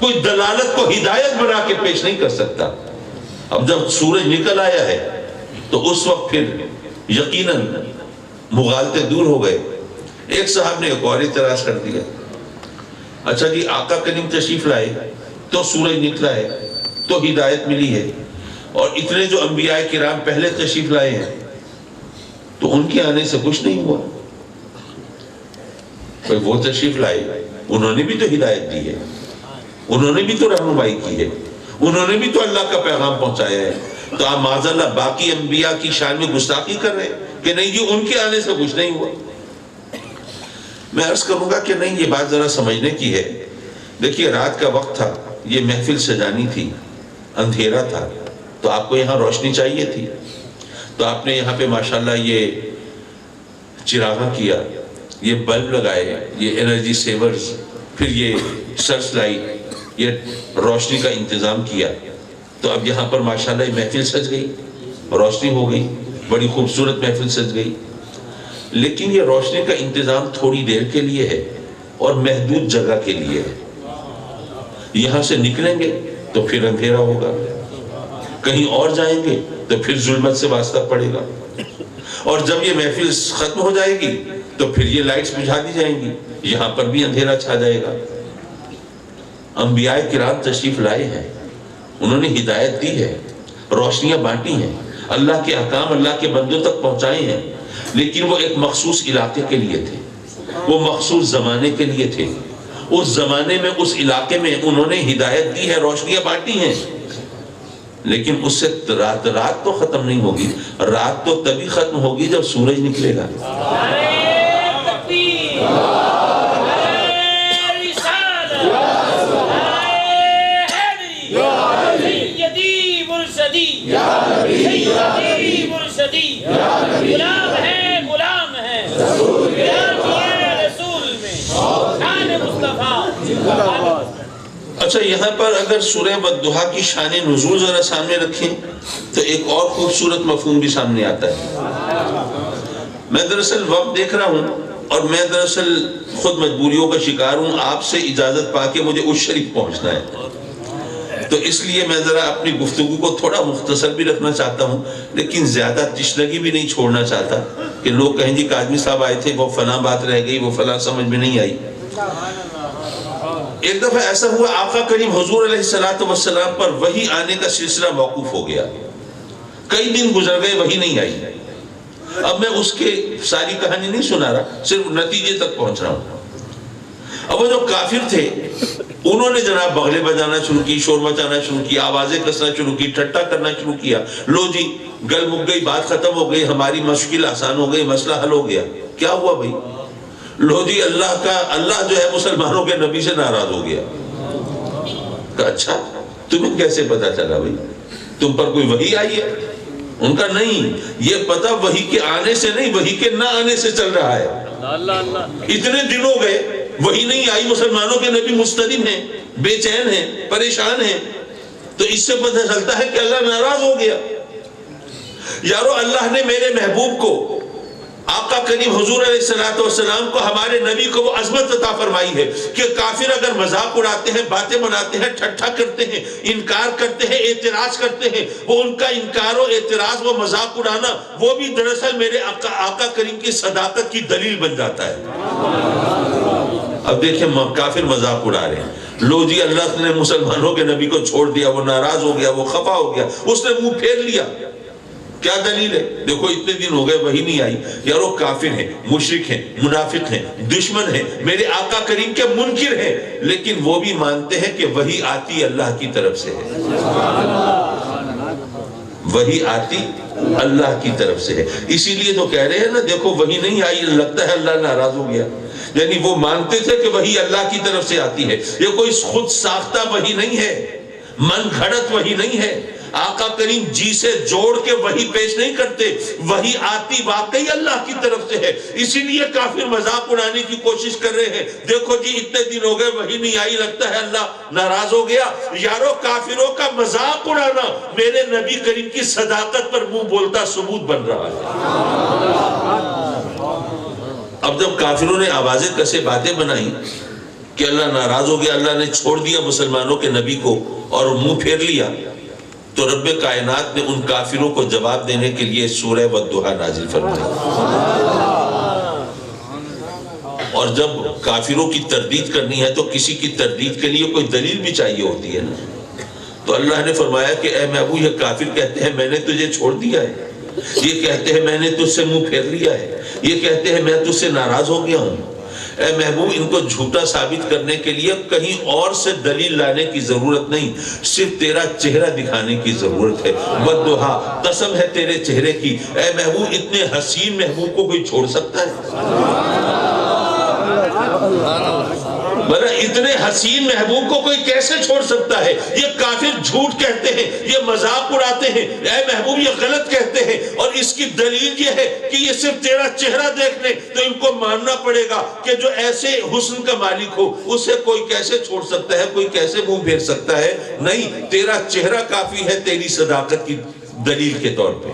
کوئی دلالت کو ہدایت بنا کے پیش نہیں کر سکتا. اب جب سورج نکل آیا ہے تو اس وقت پھر یقیناً مغالطے دور ہو گئے. ایک صاحب نے ایک اور اعتراض کر دیا، اچھا جی آقا کریم تشریف لائے تو سورج نکلا ہے تو ہدایت ملی ہے، اور اتنے جو انبیاء کرام پہلے تشریف لائے ہیں تو ان کے آنے سے کچھ نہیں ہوا. وہ تشریف لائے، انہوں نے بھی تو ہدایت دی ہے، انہوں نے بھی تو رہنمائی کی ہے، انہوں نے بھی تو اللہ کا پیغام پہنچایا ہے. تو آپ معاذ اللہ باقی انبیاء کی شان میں گستاخی کر رہے ہیں کہ نہیں جی ان کے آنے سے کچھ نہیں ہوا. میں عرض کروں گا کہ نہیں، یہ بات ذرا سمجھنے کی ہے. دیکھیے رات کا وقت تھا، یہ محفل سجانی تھی، اندھیرا تھا، تو آپ کو یہاں روشنی چاہیے تھی، تو آپ نے یہاں پہ ماشاءاللہ یہ چراغاں کیا، یہ بلب لگائے، یہ انرجی سیورز، پھر یہ سرچ لائٹ، یہ روشنی کا انتظام کیا. تو اب یہاں پر ماشاءاللہ یہ محفل سج گئی، روشنی ہو گئی، بڑی خوبصورت محفل سج گئی. لیکن یہ روشنی کا انتظام تھوڑی دیر کے لیے ہے اور محدود جگہ کے لیے ہے. یہاں سے نکلیں گے تو پھر اندھیرا ہوگا، کہیں اور جائیں گے تو پھر ظلمت سے واسطہ پڑے گا، اور جب یہ محفل ختم ہو جائے گی تو پھر یہ لائٹس بجھا دی جائیں گی، یہاں پر بھی اندھیرا چھا جائے گا. انبیاء کرام تشریف لائے ہیں، انہوں نے ہدایت دی ہے، روشنیاں بانٹی ہیں، اللہ کے احکام اللہ کے بندوں تک پہنچائے ہیں، لیکن وہ ایک مخصوص علاقے کے لیے تھے، وہ مخصوص زمانے کے لیے تھے. اس زمانے میں اس علاقے میں انہوں نے ہدایت دی ہے، روشنیاں بانٹی ہیں، لیکن اس سے رات تو ختم نہیں ہوگی. رات تو تبھی ختم ہوگی جب سورج نکلے گا. اچھا یہاں پر اگر سورہ والضحیٰ کی شان نزول ذرا سامنے رکھیں تو ایک اور خوبصورت مفہوم بھی سامنے آتا ہے. میں دراصل وقت دیکھ رہا ہوں اور میں دراصل خود مجبوریوں کا شکار ہوں، آپ سے اجازت پا کے مجھے اس شریف پہنچنا ہے، تو اس لیے میں ذرا اپنی گفتگو کو تھوڑا مختصر بھی رکھنا چاہتا ہوں، لیکن زیادہ تشنگی بھی نہیں چھوڑنا چاہتا کہ لوگ کہیں جی کاظمی صاحب آئے تھے وہ فلاں بات رہ گئی، وہ فلاں سمجھ میں نہیں آئی. ایک دفعہ ایسا ہوا آقا کریم حضور علیہ السلام پر وحی آنے کا سلسلہ موقوف ہو گیا، کئی دن گزر گئے وحی نہیں آئی. اب میں اس کے ساری کہانی نہیں سنا رہا، صرف نتیجے تک پہنچ رہا ہوں. اب وہ جو کافر تھے انہوں نے جناب بغلے بجانا شروع کی، شور مچانا شروع کیا، آوازیں کسنا شروع کی، ٹھٹا کرنا شروع کیا. لو جی گل مک گئی، بات ختم ہو گئی، ہماری مشکل آسان ہو گئی، مسئلہ حل ہو گیا. کیا ہوا بھائی؟ لو جی اللہ جو ہے مسلمانوں کے نبی سے ناراض ہو گیا. کہا اچھا تمہیں کیسے پتا چلا بھائی؟ تم پر کوئی وحی آئی ہے؟ ان کا نہیں، یہ پتا وحی کے آنے سے نہیں، وحی کے نہ آنے سے چل رہا ہے. اتنے دن ہو گئے وحی نہیں آئی، مسلمانوں کے نبی مستدیم ہیں، بے چین ہیں، پریشان ہیں، تو اس سے پتہ چلتا ہے کہ اللہ ناراض ہو گیا. یارو اللہ نے میرے محبوب کو، آقا کریم حضور علیہ السلام کو، ہمارے نبی کو وہ عظمت عطا فرمائی ہے کہ کافر اگر مذاق اڑاتے ہیں، باتیں بناتے ہیں، ٹھٹھا کرتے ہیں، انکار کرتے ہیں، اعتراض کرتے ہیں، وہ ان کا انکار و اعتراض، وہ مذاق اڑانا، وہ بھی دراصل میرے آقا کریم کی صداقت کی دلیل بن جاتا ہے. اب دیکھیں کافر مذاق اڑا رہے ہیں، لو جی اللہ نے مسلمانوں کے نبی کو چھوڑ دیا، وہ ناراض ہو گیا، وہ خفا ہو گیا، اس نے منہ پھیر لیا. کیا دلیل ہے؟ دیکھو اتنے دن ہو گئے وہی نہیں آئی. یارو کافر ہیں، مشرک ہیں، منافق ہیں، دشمن ہیں، میرے آقا کریم کے منکر ہیں، لیکن وہ بھی مانتے ہیں کہ وہی آتی اللہ کی طرف سے ہے. وہی آتی اللہ کی طرف سے ہے. اسی لیے تو کہہ رہے ہیں نا، دیکھو وہی نہیں آئی، لگتا ہے اللہ ناراض ہو گیا. یعنی وہ مانتے تھے کہ وحی اللہ کی طرف سے آتی ہے، یہ کوئی خود ساختہ وحی نہیں ہے، من گھڑت وحی نہیں ہے۔ آقا کریم جی سے جوڑ کے وحی پیش نہیں کرتے، وحی آتی واقعی اللہ کی طرف سے ہے۔ اسی لیے کافر مذاق اڑانے کی کوشش کر رہے ہیں، دیکھو جی اتنے دن ہو گئے وحی نہیں آئی، لگتا ہے اللہ ناراض ہو گیا۔ یارو کافروں کا مذاق اڑانا میرے نبی کریم کی صداقت پر منہ بولتا ثبوت بن رہا ہے۔ اب جب کافروں نے آوازیں کسے باتیں بنائی کہ اللہ ناراض ہو گیا، اللہ نے چھوڑ دیا مسلمانوں کے نبی کو اور منہ پھیر لیا، تو رب کائنات نے ان کافروں کو جواب دینے کے لیے سورہ والضحیٰ نازل فرمائی۔ اور جب کافروں کی تردید کرنی ہے تو کسی کی تردید کے لیے کوئی دلیل بھی چاہیے ہوتی ہے نا۔ تو اللہ نے فرمایا کہ اے محبوب یہ کافر کہتے ہیں میں نے تجھے چھوڑ دیا ہے، یہ کہتے ہیں میں نے تجھ سے منہ پھیر لیا ہے، یہ کہتے ہیں میں تجھ سے ناراض ہو گیا ہوں۔ اے محبوب ان کو جھوٹا ثابت کرنے کے لیے کہیں اور سے دلیل لانے کی ضرورت نہیں، صرف تیرا چہرہ دکھانے کی ضرورت ہے۔ والضحیٰ قسم ہے تیرے چہرے کی، اے محبوب اتنے حسین محبوب کو کوئی چھوڑ سکتا ہے؟ بلہ اتنے حسین محبوب کو کوئی کیسے چھوڑ سکتا ہے؟ یہ کافر جھوٹ کہتے ہیں، یہ مذاق اڑاتے ہیں، اے محبوب یہ غلط کہتے ہیں، اور اس کی دلیل یہ ہے کہ یہ صرف تیرا چہرہ دیکھ لیں تو ان کو ماننا پڑے گا کہ جو ایسے حسن کا مالک ہو اسے کوئی کیسے چھوڑ سکتا ہے، کوئی کیسے منہ پھیر سکتا ہے؟ نہیں، تیرا چہرہ کافی ہے تیری صداقت کی دلیل کے طور پہ۔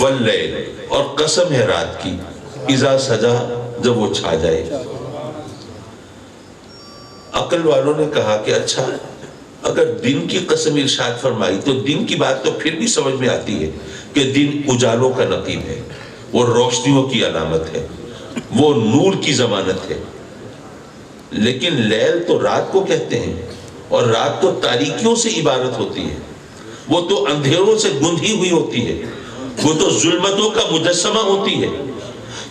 واللیل اور قسم ہے رات کی، اذا سجا جب وہ چھا جائے۔ عقل والوں نے کہا کہ اچھا اگر دن کی قسم ارشاد فرمائی تو دن کی بات تو پھر بھی سمجھ میں آتی ہے کہ دن اجالوں کا نقیب ہے، وہ روشنیوں کی علامت ہے، وہ نور کی ضمانت ہے، لیکن لیل تو رات کو کہتے ہیں، اور رات تو تاریکیوں سے عبارت ہوتی ہے، وہ تو اندھیروں سے گندھی ہوئی ہوتی ہے، وہ تو ظلمتوں کا مجسمہ ہوتی ہے۔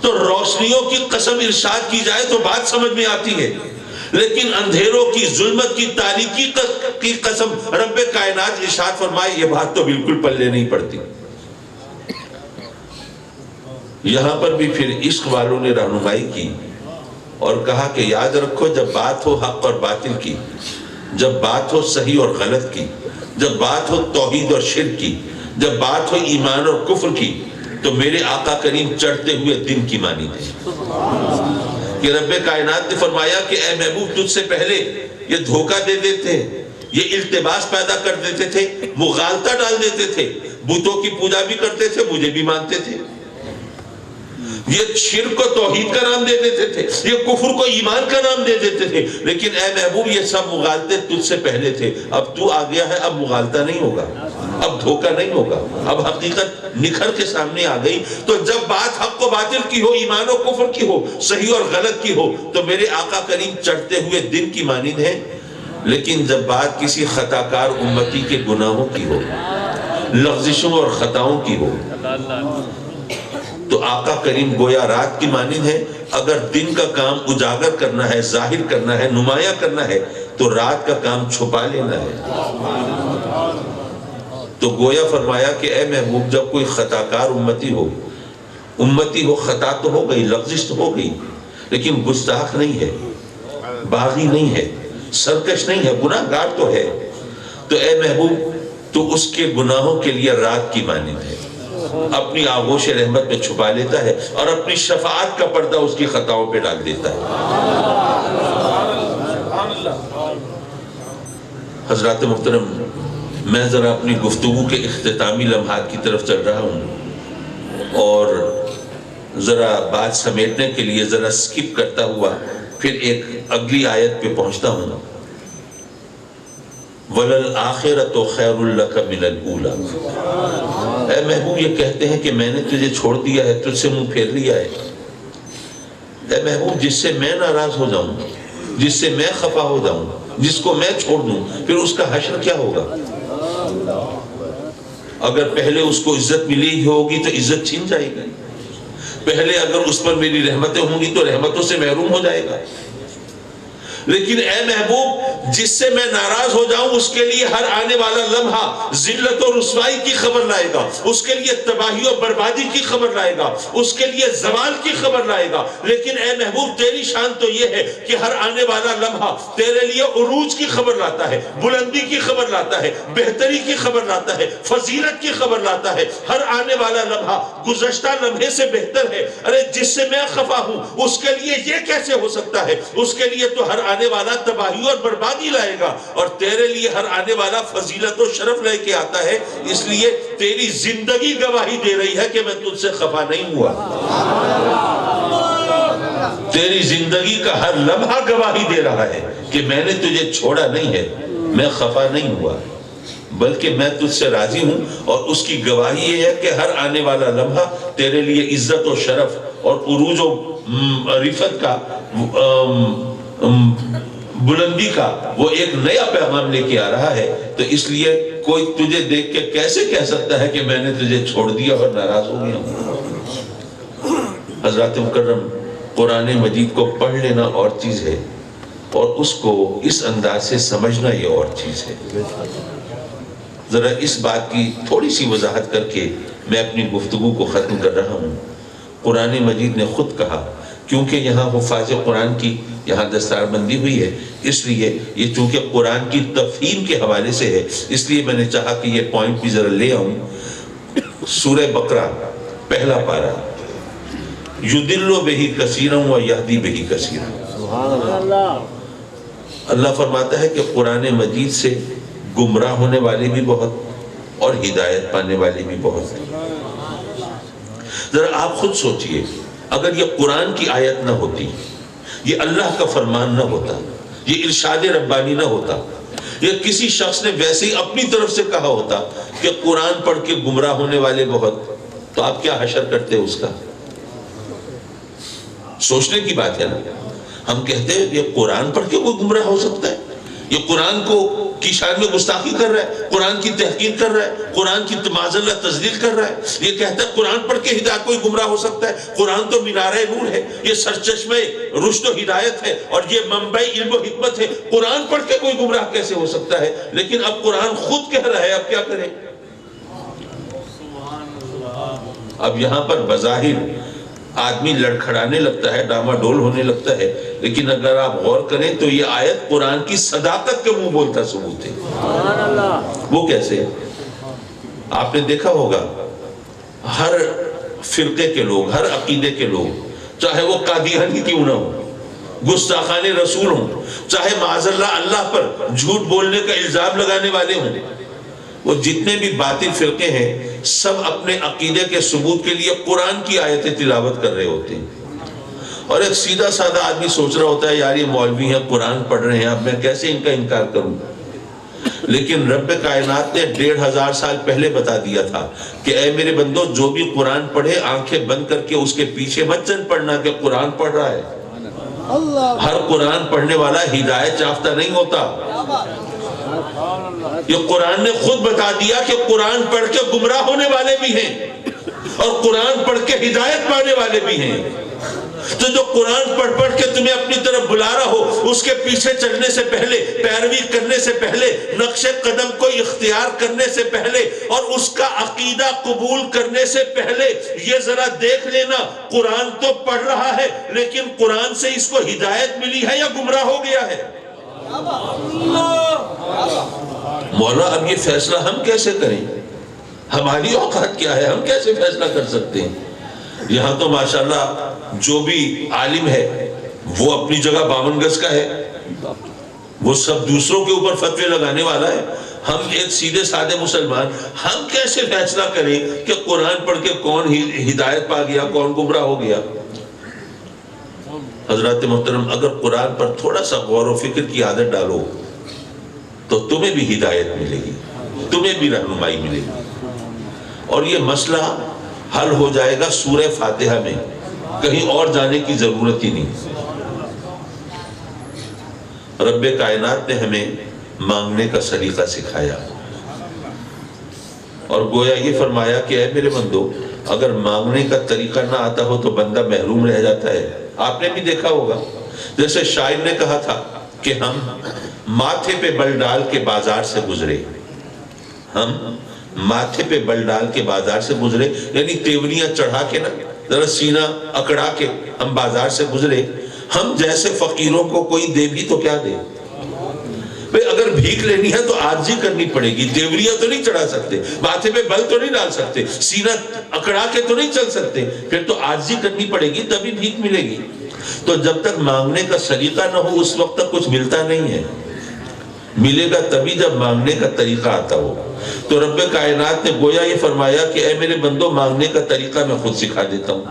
تو روشنیوں کی قسم ارشاد کی جائے تو بات سمجھ میں آتی ہے، لیکن اندھیروں کی، ظلمت کی، تاریکی کی قسم رب کائنات ارشاد فرمائے، یہ بات تو بالکل پلے نہیں پڑتی۔ یہاں پر بھی پھر عشق والوں نے رہنمائی کی اور کہا کہ یاد رکھو جب بات ہو حق اور باطل کی، جب بات ہو صحیح اور غلط کی، جب بات ہو توحید اور شرک کی، جب بات ہو ایمان اور کفر کی، تو میرے آقا کریم چڑھتے ہوئے دن کی مانی تھے کہ رب کائنات نے فرمایا کہ اے محبوب تجھ سے پہلے یہ دھوکہ دے دیتے، یہ التباس پیدا کر دیتے تھے، مغالطہ ڈال دیتے تھے، بتوں کی پوجا بھی کرتے تھے، مجھے بھی مانتے تھے، یہ شرک کو توحید کا نام دے دیتے تھے، یہ کفر کو ایمان کا نام دے دیتے تھے، لیکن اے محبوب یہ سب مغالطے تجھ سے پہلے تھے، اب تو آ گیا ہے، اب مغالطہ نہیں ہوگا، اب دھوکہ نہیں ہوگا، اب حقیقت نکھر کے سامنے آ گئی۔ تو جب بات حق و باطل کی ہو، ایمان و کفر کی ہو، صحیح اور غلط کی ہو، تو میرے آقا کریم چڑھتے ہوئے دن کی مانند ہے، لیکن جب بات کسی خطا کار امتی کے گناہوں کی ہو، لغزشوں اور خطاؤں کی ہو، تو آقا کریم گویا رات کی مانند ہے۔ اگر دن کا کام اجاگر کرنا ہے، ظاہر کرنا ہے، نمایاں کرنا ہے، تو رات کا کام چھپا لینا ہے۔ تو گویا فرمایا کہ اے محبوب جب کوئی خطا کار امتی ہو، خطا تو ہو گئی، لغزش تو ہو گئی، لیکن گستاخ نہیں ہے، باغی نہیں ہے، سرکش نہیں ہے، گناہ گار تو ہے، تو اے محبوب تو اس کے گناہوں کے لیے رات کی مانند ہے، اپنی آغوش رحمت میں چھپا لیتا ہے اور اپنی شفاعت کا پردہ اس کی خطاؤں پہ ڈال دیتا ہے۔ حضرات محترم، میں ذرا اپنی گفتگو کے اختتامی لمحات کی طرف چل رہا ہوں اور ذرا بات سمیٹنے کے لیے ذرا سکپ کرتا ہوا پھر ایک اگلی آیت پہ پہنچتا ہوں۔ وَلَلْآخِرَةُ خَيْرٌ لَكَ مِنَ الْأُولَى۔ اے محبوب یہ کہتے ہیں کہ میں نے تجھے چھوڑ دیا ہے، تجھ سے منہ پھیر لیا ہے۔ اے محبوب جس سے میں ناراض ہو جاؤں، جس سے میں خفا ہو جاؤں، جس کو میں چھوڑ دوں، پھر اس کا حشر کیا ہوگا؟ اگر پہلے اس کو عزت ملی ہوگی تو عزت چھین جائے گی، پہلے اگر اس پر میری رحمتیں ہوں گی تو رحمتوں سے محروم ہو جائے گا۔ لیکن اے محبوب جس سے میں ناراض ہو جاؤں اس کے لیے ہر آنے والا لمحہ ذلت و رسوائی کی خبر لائے گا، اس کے لیے تباہی و بربادی کی خبر لائے گا، اس کے لیے زوال کی خبر لائے گا۔ لیکن اے محبوب تیری شان تو یہ ہے کہ ہر آنے والا لمحہ تیرے لیے عروج کی خبر لاتا ہے، بلندی کی خبر لاتا ہے، بہتری کی خبر لاتا ہے، فضیلت کی خبر لاتا ہے۔ ہر آنے والا لمحہ گزشتہ لمحے سے بہتر ہے۔ ارے جس سے میں خفا ہوں اس کے لیے یہ کیسے ہو سکتا ہے؟ اس کے لیے تو ہر آنے والا تباہی اور بربادی لائے گا، اور تیرے لیے ہر آنے والا فضیلت و شرف لے کے آتا ہے۔ اس لیے تیری زندگی گواہی دے رہی ہے کہ میں تجھ سے خفا نہیں ہوا۔ تیری زندگی کا ہر لمحہ گواہی دے رہا ہے کہ میں نے تجھے چھوڑا نہیں ہے، میں خفا نہیں ہوا، بلکہ میں تجھ سے راضی ہوں۔ اور اس کی گواہی یہ ہے کہ ہر آنے والا لمحہ تیرے لیے عزت و شرف اور عروج و رفعت کا، بلندی کا وہ ایک نیا پیغام لے کے آ رہا ہے۔ تو اس لیے کوئی تجھے دیکھ کے کیسے کہہ سکتا ہے کہ میں نے تجھے چھوڑ دیا اور ناراض ہو گیا ہوں؟ حضرات مکرم، قرآن مجید کو پڑھ لینا اور چیز ہے، اور اس کو اس انداز سے سمجھنا یہ اور چیز ہے۔ ذرا اس بات کی تھوڑی سی وضاحت کر کے میں اپنی گفتگو کو ختم کر رہا ہوں۔ قرآن مجید نے خود کہا، کیونکہ یہاں حفاظ قرآن کی یہاں دستار بندی ہوئی ہے، اس لیے یہ چونکہ قرآن کی تفہیم کے حوالے سے ہے، اس لیے میں نے چاہا کہ یہ پوائنٹ بھی ذرا لے آؤں۔ سورہ بقرہ پہلا پارہ، یُضِلُّ بِهِ کَثِیرًا وَیَہْدِی بِهِ کَثِیرًا۔ اللہ فرماتا ہے کہ قرآن مجید سے گمراہ ہونے والے بھی بہت اور ہدایت پانے والے بھی بہت۔ ذرا آپ خود سوچئے، اگر یہ قرآن کی آیت نہ ہوتی، یہ اللہ کا فرمان نہ ہوتا، یہ ارشاد ربانی نہ ہوتا، یا کسی شخص نے ویسے ہی اپنی طرف سے کہا ہوتا کہ قرآن پڑھ کے گمراہ ہونے والے بہت، تو آپ کیا حشر کرتے اس کا؟ سوچنے کی بات ہے نا۔ ہم کہتے ہیں یہ قرآن پڑھ کے کوئی گمراہ ہو سکتا ہے، یہ قرآن کی شان میں گستاخی کر رہا ہے، قرآن کی تحقیر کر رہا ہے، قرآن کی معاذ تذلیل کر رہا ہے، یہ کہتا ہے قرآن پڑھ کے ہدایت کوئی گمراہ ہو سکتا ہے۔ قرآن تو مینارہ نور ہے، یہ سرچشمہ رشد و ہدایت ہے، اور یہ منبع علم و حکمت ہے، قرآن پڑھ کے کوئی گمراہ کیسے ہو سکتا ہے؟ لیکن اب قرآن خود کہہ رہا ہے، اب کیا کریں؟ اب یہاں پر بظاہر آدمی لڑکھڑانے لگتا ہے، ڈاما ڈول ہونے لگتا ہے، لیکن اگر آپ غور کریں تو یہ آیت قرآن کی صداقت کے منہ بولتا ثبوت ہے۔ وہ کیسے؟ آپ نے دیکھا ہوگا ہر فرقے کے لوگ، ہر عقیدے کے لوگ، چاہے وہ قادیانی کیوں نہ ہو، گستاخان رسول ہوں، چاہے معاذ اللہ پر جھوٹ بولنے کا الزام لگانے والے ہوں، وہ جتنے بھی باطل فرقے ہیں سب اپنے عقیدے کے ثبوت کے لیے قرآن کی آیتیں تلاوت کر رہے ہوتے ہیں۔ اور ایک سیدھا سادہ آدمی سوچ رہا ہوتا ہے یار یہ مولوی ہیں، قرآن پڑھ رہے ہیں، اب میں کیسے ان کا انکار کروں؟ لیکن رب کائنات نے 1500 سال پہلے بتا دیا تھا کہ اے میرے بندو، جو بھی قرآن پڑھے آنکھیں بند کر کے اس کے پیچھے مت چل پڑنا کہ قرآن پڑھ رہا ہے۔ ہر قرآن پڑھنے والا ہدایت یافتہ نہیں ہوتا۔ یہ قرآن نے خود بتا دیا کہ قرآن پڑھ کے گمراہ ہونے والے بھی ہیں اور قرآن پڑھ کے ہدایت پانے والے بھی ہیں۔ تو جو قرآن پڑھ پڑھ کے تمہیں اپنی طرف بلا رہا ہو، اس کے پیچھے چلنے سے پہلے، پیروی کرنے سے پہلے، نقش قدم کو اختیار کرنے سے پہلے اور اس کا عقیدہ قبول کرنے سے پہلے یہ ذرا دیکھ لینا، قرآن تو پڑھ رہا ہے لیکن قرآن سے اس کو ہدایت ملی ہے یا گمراہ ہو گیا ہے؟ مولا اب یہ فیصلہ ہم کیسے کریں؟ ہماری اوقات کیا ہے؟ ہم کیسے فیصلہ کر سکتے ہیں؟ یہاں تو ماشاءاللہ جو بھی عالم ہے وہ اپنی جگہ 52 گز کا ہے، وہ سب دوسروں کے اوپر فتوے لگانے والا ہے۔ ہم ایک سیدھے سادے مسلمان، ہم کیسے فیصلہ کریں کہ قرآن پڑھ کے کون ہدایت پا گیا، کون گمراہ ہو گیا؟ حضرات محترم، اگر قرآن پر تھوڑا سا غور و فکر کی عادت ڈالو تو تمہیں بھی ہدایت ملے گی، تمہیں بھی رہنمائی ملے گی، اور یہ مسئلہ حل ہو جائے گا سورہ فاتحہ میں، کہیں اور جانے کی ضرورت ہی نہیں۔ رب کائنات نے ہمیں مانگنے کا سلیقہ سکھایا اور گویا یہ فرمایا کہ اے میرے بندو، اگر مانگنے کا طریقہ نہ آتا ہو تو بندہ محروم رہ جاتا ہے۔ آپ نے بھی دیکھا ہوگا، جیسے شاعر نے کہا تھا کہ ہم ماتھے پہ بل ڈال کے بازار سے گزرے. ہم ماتھے پہ بل ڈال کے بازار سے گزرے یعنی تیوریاں چڑھا کے نا ذرا سینہ اکڑا کے ہم بازار سے گزرے. ہم جیسے فقیروں کو کوئی دے بھی تو کیا دے بھئی؟ اگر بھیک لینی ہے تو عاجزی کرنی پڑے گی. تیوریاں تو نہیں چڑھا سکتے, ماتھے پہ بل تو نہیں ڈال سکتے, سینہ اکڑا کے تو نہیں چل سکتے, پھر تو عاجزی کرنی پڑے گی تبھی بھیک ملے گی. تو جب تک مانگنے کا سلیقہ نہ ہو اس وقت تک کچھ ملتا نہیں ہے. ملے گا تبھی جب مانگنے کا طریقہ آتا ہو. تو رب کائنات نے گویا یہ فرمایا کہ اے میرے بندو مانگنے کا طریقہ میں خود سکھا دیتا ہوں.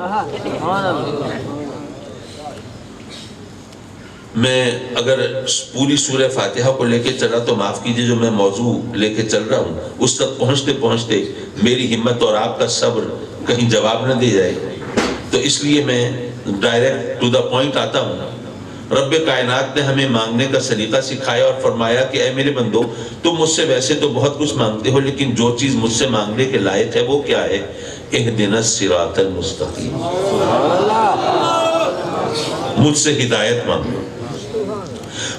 میں اگر پوری سورہ فاتحہ کو لے کے چلا تو معاف کیجئے جو میں موضوع لے کے چل رہا ہوں اس تک پہنچتے پہنچتے میری ہمت اور آپ کا صبر کہیں جواب نہ دے جائے, تو اس لیے میں ڈائریکٹ ٹو دا پوائنٹ آتا ہوں. رب کائنات نے ہمیں مانگنے کا سلیقہ سکھایا اور فرمایا کہ اے میرے بندو تم مجھ سے ویسے تو بہت کچھ مانگتے ہو لیکن جو چیز مجھ سے مانگنے کے لائق ہے وہ کیا ہے؟ اہدنا الصراط المستقیم. مجھ سے ہدایت مانگو.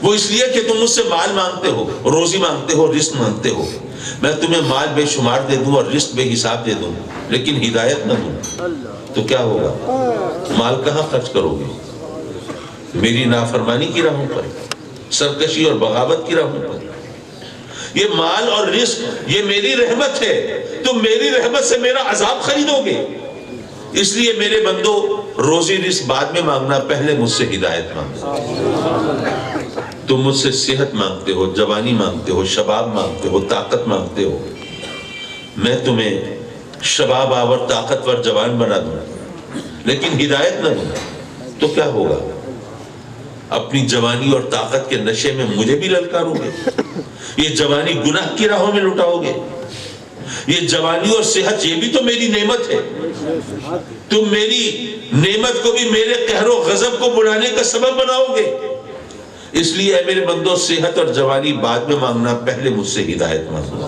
وہ اس لیے کہ تم مجھ سے مال مانگتے ہو, روزی مانگتے ہو, رزق مانگتے ہو. میں تمہیں مال بے شمار دے دوں اور رزق بے حساب دے دوں لیکن ہدایت نہ دوں تو کیا ہوگا؟ مال کہاں خرچ کرو گے؟ میری نافرمانی کی راہوں پر, سرکشی اور بغاوت کی راہوں پر. یہ مال اور رزق یہ میری رحمت ہے, تم میری رحمت سے میرا عذاب خریدو گے. اس لیے میرے بندو روزی رزق بعد میں مانگنا, پہلے مجھ سے ہدایت مانگنا. تم مجھ سے صحت مانگتے ہو, جوانی مانگتے ہو, شباب مانگتے ہو, طاقت مانگتے ہو. میں تمہیں شباب آور طاقتور جوان بنا دوں لیکن ہدایت نہ دوں تو کیا ہوگا؟ اپنی جوانی اور طاقت کے نشے میں مجھے بھی للکارو گے. یہ جوانی گناہ کی راہوں میں لٹاؤ گے. یہ جوانی اور صحت یہ بھی تو میری نعمت ہے. تم میری نعمت کو بھی میرے قہر و غضب کو بڑھانے کا سبب بناؤ گے. اس لیے اے میرے بندو صحت اور جوانی بعد میں مانگنا, پہلے مجھ سے ہدایت مانگنا.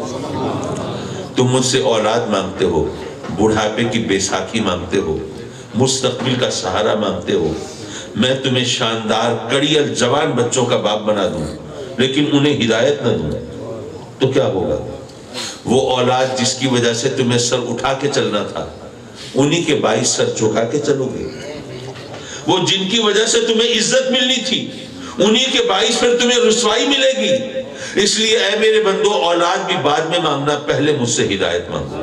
تم مجھ سے اولاد مانگتے ہو, بڑھاپے کی بے ساکھی مانگتے ہو, مستقبل کا سہارا مانگتے ہو. میں تمہیں شاندار کڑیل جوان بچوں کا باپ بنا دوں لیکن انہیں ہدایت نہ دوں تو کیا ہوگا؟ وہ اولاد جس کی وجہ سے تمہیں سر اٹھا کے چلنا تھا انہی کے باعث سر جھکا کے چلو گے. وہ جن کی وجہ سے تمہیں عزت ملنی تھی انہی کے باعث پھر تمہیں رسوائی ملے گی. اس لیے اے میرے بندو اولاد بھی بعد میں مانگنا, پہلے مجھ سے ہدایت مانگو.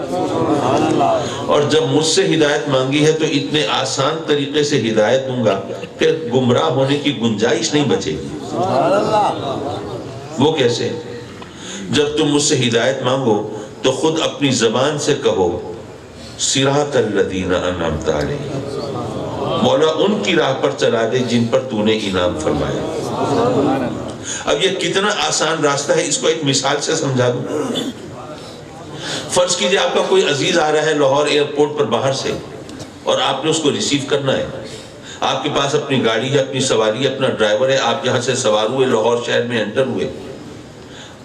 اور جب مجھ سے ہدایت مانگی ہے تو اتنے آسان طریقے سے ہدایت دوں گا کہ گمراہ ہونے کی گنجائش نہیں بچے گی. وہ کیسے؟ جب تم مجھ سے ہدایت مانگو تو خود اپنی زبان سے کہو صراط الذین انعمت علیہم, مولا ان کی راہ پر چلا دے جن پر تو نے انعام فرمایا. اب یہ کتنا آسان راستہ ہے, اس کو ایک مثال سے سمجھا دوں. فرض کیجئے آپ کا کوئی عزیز آ رہا ہے لاہور ایئرپورٹ پر باہر سے اور آپ نے اس کو ریسیو کرنا ہے. آپ کے پاس اپنی گاڑی ہے, اپنی سواری ہے, اپنا ڈرائیور ہے, آپ یہاں سے سوار ہوئے, لاہور شہر میں انٹر ہوئے.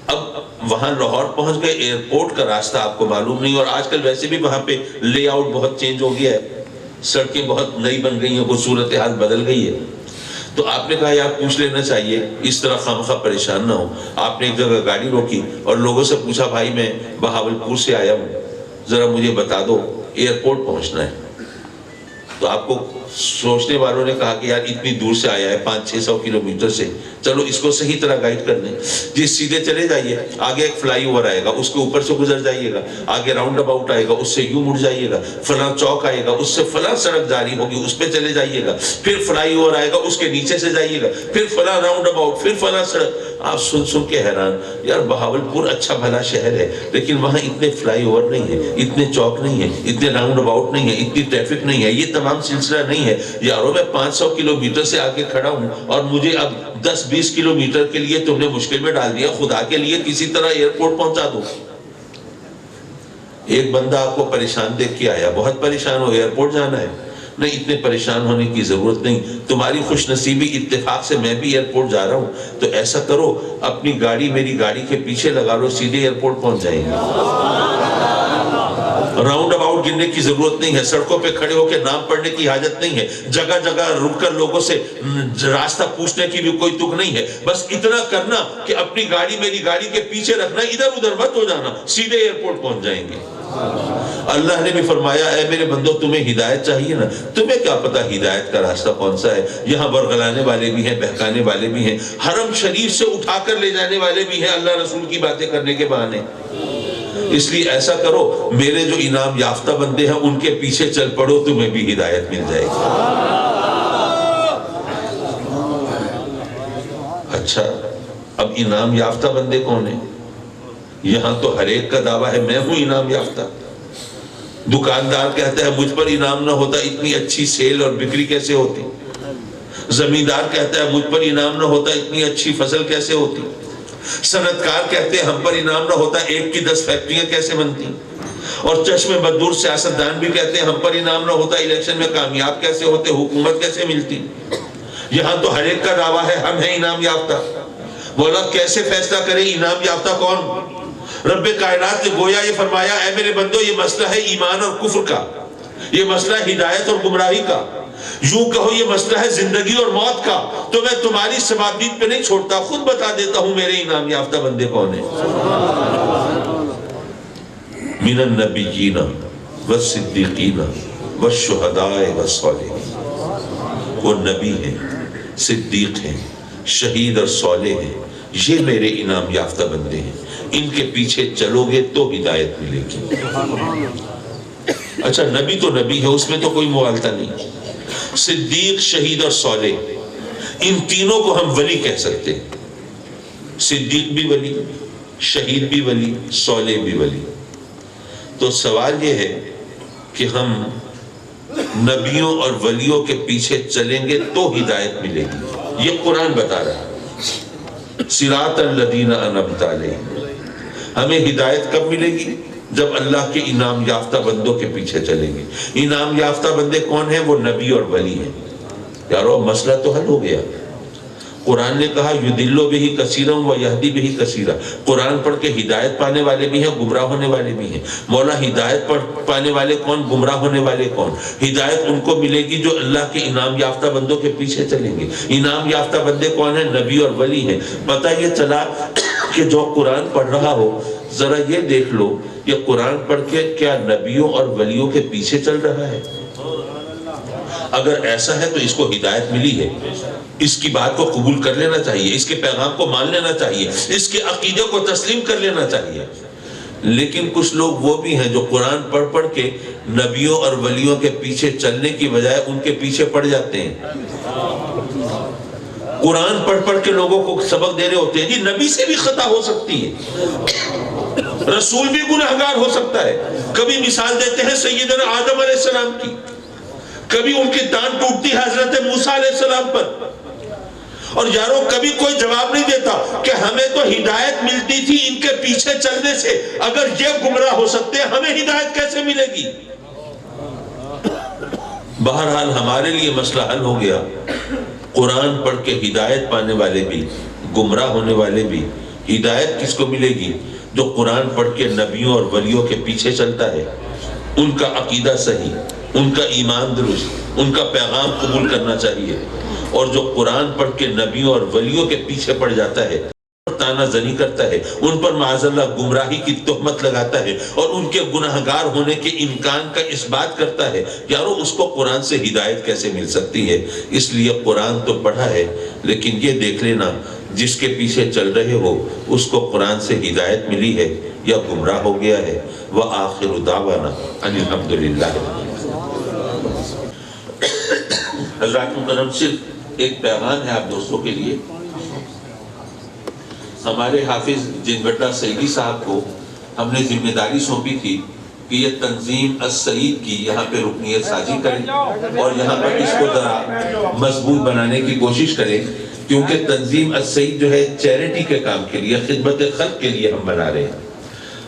اب وہاں لاہور پہنچ گئے, ایئرپورٹ کا راستہ آپ کو معلوم نہیں, اور آج کل ویسے بھی وہاں پہ لے آؤٹ بہت چینج ہو گیا ہے, سڑکیں بہت نئی بن گئی ہیں, وہ صورتحال بدل گئی ہے. تو آپ نے کہا یار پوچھ لینا چاہیے, اس طرح خامخواہ پریشان نہ ہو. آپ نے ایک جگہ گاڑی روکی اور لوگوں سے پوچھا بھائی میں بہاولپور سے آیا ہوں, ذرا مجھے بتا دو ایئرپورٹ پہنچنا ہے. تو آپ کو سوچنے والوں نے کہا کہ یار اتنی دور سے آیا ہے 500-600 کلومیٹر سے, چلو اس کو صحیح طرح گائیڈ کر دیں. جی سیدھے چلے جائیے, آگے ایک فلائی اوور آئے گا, اس کے اوپر سے گزر جائیے گا, آگے راؤنڈ اباؤٹ آئے گا, اس سے یوں مڑ جائیے گا, فلاں چوک آئے گا, اس سے فلاں سڑک جاری ہوگی, اس پہ چلے جائیے گا, پھر فلائی اوور آئے گا, اس کے نیچے سے جائیے گا, پھر فلاں راؤنڈ اباؤٹ, پھر فلاں سڑک. آپ سن سن کے حیران, یار بہاولپور اچھا بھلا شہر ہے لیکن وہاں اتنے فلائی اوور نہیں ہے, اتنے چوک نہیں ہے, اتنے راؤنڈ اباؤٹ نہیں ہے, اتنی ٹریفک نہیں ہے, یہ تمام سلسلہ نہیں ہے. یارو میں 500 کلومیٹر سے آگے کھڑا ہوں اور مجھے اب 10-20 کلومیٹر کے لیے تم نے مشکل میں ڈال دیا, خدا کے لیے کسی طرح ایئرپورٹ پہنچا دو. ایک بندہ آپ کو پریشان دیکھ کے آیا, بہت پریشان ہو, ایئرپورٹ جانا ہے. نہیں, اتنے پریشان ہونے کی ضرورت نہیں, تمہاری خوش نصیبی اتفاق سے میں بھی ایئرپورٹ جا رہا ہوں, تو ایسا کرو اپنی گاڑی میری گاڑی کے پیچھے لگا لو, سیدھے ایئرپورٹ پہنچ جائیں گے. راؤنڈ اباؤٹ نوٹ گننے کی ضرورت نہیں ہے، سڑکوں پہ کھڑے ہو کے نام پڑھنے کی حاجت نہیں ہے، جگہ جگہ رک کر لوگوں سے راستہ پوچھنے کی بھی کوئی تک نہیں ہے، بس اتنا کرنا کہ اپنی گاڑی میری گاڑی کے پیچھے رکھنا، ادھر ادھر مت ہو جانا، سیدھے ایئرپورٹ پہنچ جائیں گے۔ اللہ نے بھی فرمایا اے میرے بندو تمہیں ہدایت چاہیے نا، تمہیں کیا پتا ہدایت کا راستہ کون سا ہے؟ یہاں برگلانے والے بھی ہیں، بہکانے والے بھی ہیں، حرم شریف سے اٹھا کر لے جانے والے بھی ہیں اللہ رسول کی باتیں کرنے کے بہانے۔ اس لیے ایسا کرو، میرے جو انعام یافتہ بندے ہیں ان کے پیچھے چل پڑو، تمہیں بھی ہدایت مل جائے گی۔ اچھا، اب انعام یافتہ بندے کون ہیں؟ یہاں تو ہر ایک کا دعویٰ ہے میں ہوں انعام یافتہ۔ دکاندار کہتا ہے مجھ پر انعام نہ ہوتا اتنی اچھی سیل اور بکری کیسے ہوتی، زمیندار کہتا ہے مجھ پر انعام نہ ہوتا اتنی اچھی فصل کیسے ہوتی، صنعتکار کہتے ہیں ہم پر انعام نہ ہوتا 1 کی 10 فیکٹریاں کیسے بنتی، اور چشم بدور سیاستدان بھی کہتے ہیں ہم پر انعام نہ ہوتا الیکشن میں کامیاب کیسے ہوتے، حکومت کیسے ملتی۔ یہاں تو ہر ایک کا دعویٰ ہے ہم ہیں انعام یافتہ۔ مولا کیسے فیصلہ کرے انعام یافتہ کون؟ رب کائنات نے گویا یہ فرمایا اے میرے بندو یہ مسئلہ ہے ایمان اور کفر کا، یہ مسئلہ ہے ہدایت اور گمراہی کا، یوں کہو یہ مسئلہ ہے زندگی اور موت کا، تو میں تمہاری ثوابدید پہ نہیں چھوڑتا، خود بتا دیتا ہوں میرے انعام یافتہ بندے کون ہیں۔ من النبیین والصدیقین والشہداء والصالحین، وہ نبی ہیں، صدیق ہیں، شہید اور صالح ہیں، یہ میرے انعام یافتہ بندے ہیں، ان کے پیچھے چلو گے تو ہدایت ملے گی۔ اچھا نبی تو نبی ہے، اس میں تو کوئی مغالطہ نہیں، صدیق، شہید اور صالح، ان تینوں کو ہم ولی کہہ سکتے ہیں، صدیق بھی ولی، شہید بھی ولی، صالح بھی ولی۔ تو سوال یہ ہے کہ ہم نبیوں اور ولیوں کے پیچھے چلیں گے تو ہدایت ملے گی، یہ قرآن بتا رہا ہے۔ صراط الذین انعمت علیہم، ہمیں ہدایت کب ملے گی؟ جب اللہ کے انعام یافتہ بندوں کے پیچھے چلیں گے۔ انعام یافتہ بندے کون ہیں؟ وہ نبی اور ولی ہیں۔ یارو مسئلہ تو حل ہو گیا۔ قرآن نے کہا یضل بہ کثیرا ویہدی بہ کثیرا، قرآن پڑھ کے ہدایت پانے والے بھی ہیں، گمراہ ہونے والے بھی ہیں۔ مولا ہدایت پانے والے کون، گمراہ ہونے والے کون؟ ہدایت ان کو ملے گی جو اللہ کے انعام یافتہ بندوں کے پیچھے چلیں گے۔ انعام یافتہ بندے کون ہیں؟ نبی اور ولی ہیں۔ پتہ یہ چلا کہ جو قرآن پڑھ رہا ہو ذرا یہ دیکھ لو یہ قرآن پڑھ کے کیا نبیوں اور ولیوں کے پیچھے چل رہا ہے؟ اگر ایسا ہے تو اس کو ہدایت ملی ہے، اس کی بات کو قبول کر لینا چاہیے، اس کے پیغام کو مان لینا چاہیے، اس کے عقیدے کو تسلیم کر لینا چاہیے۔ لیکن کچھ لوگ وہ بھی ہیں جو قرآن پڑھ پڑھ کے نبیوں اور ولیوں کے پیچھے چلنے کی بجائے ان کے پیچھے پڑ جاتے ہیں۔ قرآن پڑھ پڑھ کے لوگوں کو سبق دے رہے ہوتے ہیں، جی نبی سے بھی خطا ہو سکتی ہے، رسول بھی گناہگار ہو سکتا ہے۔ کبھی مثال دیتے ہیں سیدنا آدم علیہ السلام کی، کبھی ان کی ٹانگ ٹوٹتی ہے حضرت موسیٰ علیہ السلام پر، اور یارو کبھی کوئی جواب نہیں دیتا کہ ہمیں تو ہدایت ملتی تھی ان کے پیچھے چلنے سے، اگر یہ گمراہ ہو سکتے ہیں ہمیں ہدایت کیسے ملے گی؟ بہرحال ہمارے لیے مسئلہ حل ہو گیا۔ قرآن پڑھ کے ہدایت پانے والے بھی، گمراہ ہونے والے بھی۔ ہدایت کس کو ملے گی؟ جو قرآن پڑھ کے نبیوں اور ولیوں کے پیچھے چلتا ہے، ان کا عقیدہ صحیح، ان کا ایمان درست، ان کا پیغام قبول کرنا چاہیے۔ اور جو قرآن پڑھ کے نبیوں اور ولیوں کے پیچھے پڑ جاتا ہے، تانا زنی کرتا ہے، ان پر معاذ اللہ گمراہی کی تہمت لگاتا ہے اور ان کے گناہگار ہونے کے امکان کا اس بات کرتا ہے، یارو اس کو قرآن سے ہدایت کیسے مل سکتی ہے؟ اس لیے قرآن تو پڑھا ہے، لیکن یہ دیکھ لینا جس کے پیچھے چل رہے ہو اس کو قرآن سے ہدایت ملی ہے یا گمراہ ہو گیا ہے۔ وآخر دعوانا ان الحمد للہ۔ حضرات محترم، صرف ایک پیغام ہے آپ دوستوں کے لیے۔ ہمارے حافظ جنگٹا سعیدی صاحب کو ہم نے ذمہ داری سونپی تھی کہ یہ تنظیم السعید کی یہاں پہ رکنیت سازی کریں اور یہاں پر اس کو ذرا مضبوط بنانے کی کوشش کریں، کیونکہ تنظیم السعید جو ہے چیریٹی کے کام کے لیے، خدمت خلق کے لیے ہم بنا رہے ہیں۔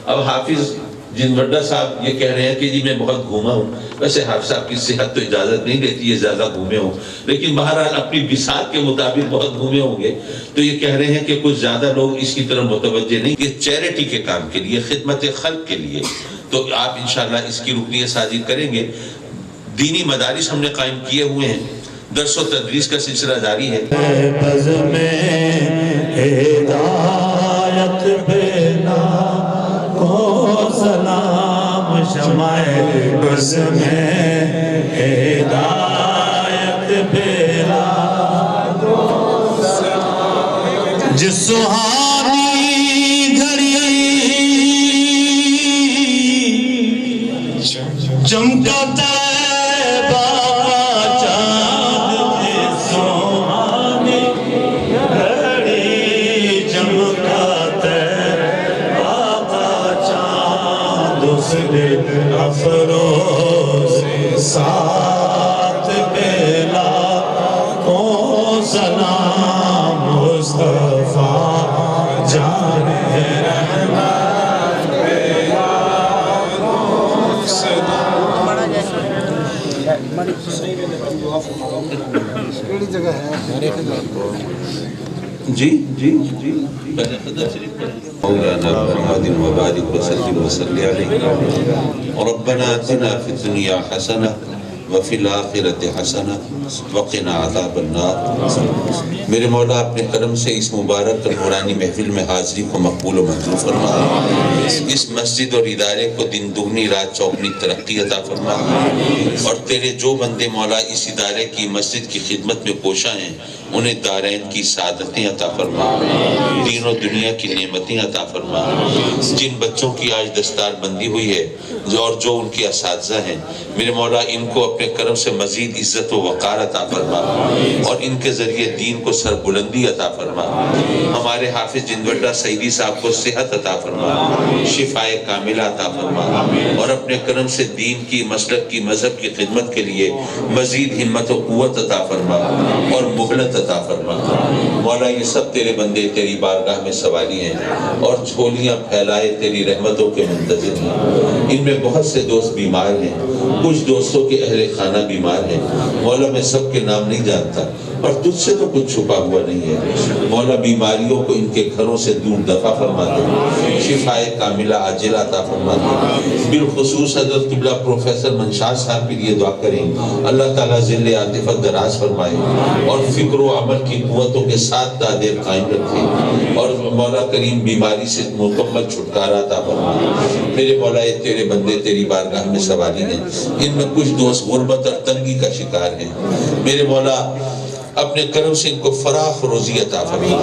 اب حافظ جنگٹا صاحب یہ کہہ رہے ہیں کہ جی میں بہت گھوما ہوں، ویسے حافظ صاحب کی صحت تو اجازت نہیں دیتی ہے زیادہ گھومے ہوں، لیکن بہرحال اپنی بساط کے مطابق بہت گھومے ہوں گے، تو یہ کہہ رہے ہیں کہ کچھ زیادہ لوگ اس کی طرف متوجہ نہیں، یہ چیریٹی کے کام کے لیے، خدمت خلق کے لیے۔ تو تو آپ انشاءاللہ اس کی رکنیت سازی کریں گے۔ دینی مدارس ہم نے قائم کیے ہوئے ہیں، درس و تدریس کا سلسلہ جاری ہے۔ بز میں ہدایت بنا کو سلام شمع بز میں ہدایت بنا کو سلام جس سہانی گھڑی چمکا طیبہ چاند جس سہانی گھڑی چمکا طیبہ چاند اس دل افروز ساتھ بلا کو سلام مصطفیٰ جان رحمت بلا کو سلام۔ جی مولانا محمد وبارک وسلم وصلی علیہ ربنا آتنا فی الدنیا حسنہ وفی الآخرۃ حسنہ وقنا عذاب النار۔ میرے مولا اپنے کرم سے اس مبارک نورانی محفل میں حاضری کو مقبول و منظور فرما، اس مسجد اور ادارے کو دن دگنی رات چوگنی ترقی عطا فرما، اور تیرے جو بندے مولا اس ادارے کی مسجد کی خدمت میں کوشاں ہیں انہیں دارین کی سعادتیں عطا فرما، دین و دنیا کی نعمتیں عطا فرما۔ جن بچوں کی آج دستار بندی ہوئی ہے اور جو ان کے اساتذہ ہیں، میرے مولا ان کو اپنے کرم سے مزید عزت و وقار عطا فرما، اور ان کے ذریعے دین کو سربلندی عطا فرما۔ ہمارے حافظ جندوٹا سعیدی صاحب کو صحت عطا فرما، شفائے کاملہ عطا فرما، اور اپنے کرم سے دین کی، مسلک کی، مذہب کی خدمت کے لیے مزید ہمت و قوت عطا فرما اور مہلت عطا فرما۔ مولا یہ سب تیرے بندے تیری بارگاہ میں سوالی ہیں اور جھولیاں پھیلائے تیری رحمتوں کے منتظر ہیں۔ ان میں بہت سے دوست بیمار ہیں، کچھ دوستوں کے اہل خانہ بیمار ہیں۔ مولا میں سب کے نام نہیں جانتا، اور تجھ سے تو کچھ چھپا ہوا نہیں ہے۔ مولا بیماریوں کو ان کے گھروں سے دور دفع فرما دے، شفائے کاملہ عاجلہ عطا فرما دے۔ بالخصوص حضرت قبلہ پروفیسر منشا صاحب کے لیے دعا کریں، اللہ تعالیٰ ذل عاطفت دراز فرمائے اور فکر و عمل کی قوتوں کے ساتھ دادیر قائم رکھے، اور مولا کریم بیماری سے مکمل چھٹکارا عطا فرمائے۔ میرے مولا یہ تیرے بندے تیری بارگاہ میں سوالی ہیں، ان میں کچھ دوست غربت اور تنگی کا شکار ہیں۔ میرے مولا اپنے کرم سے ان کو فراخ روزی عطا فرما،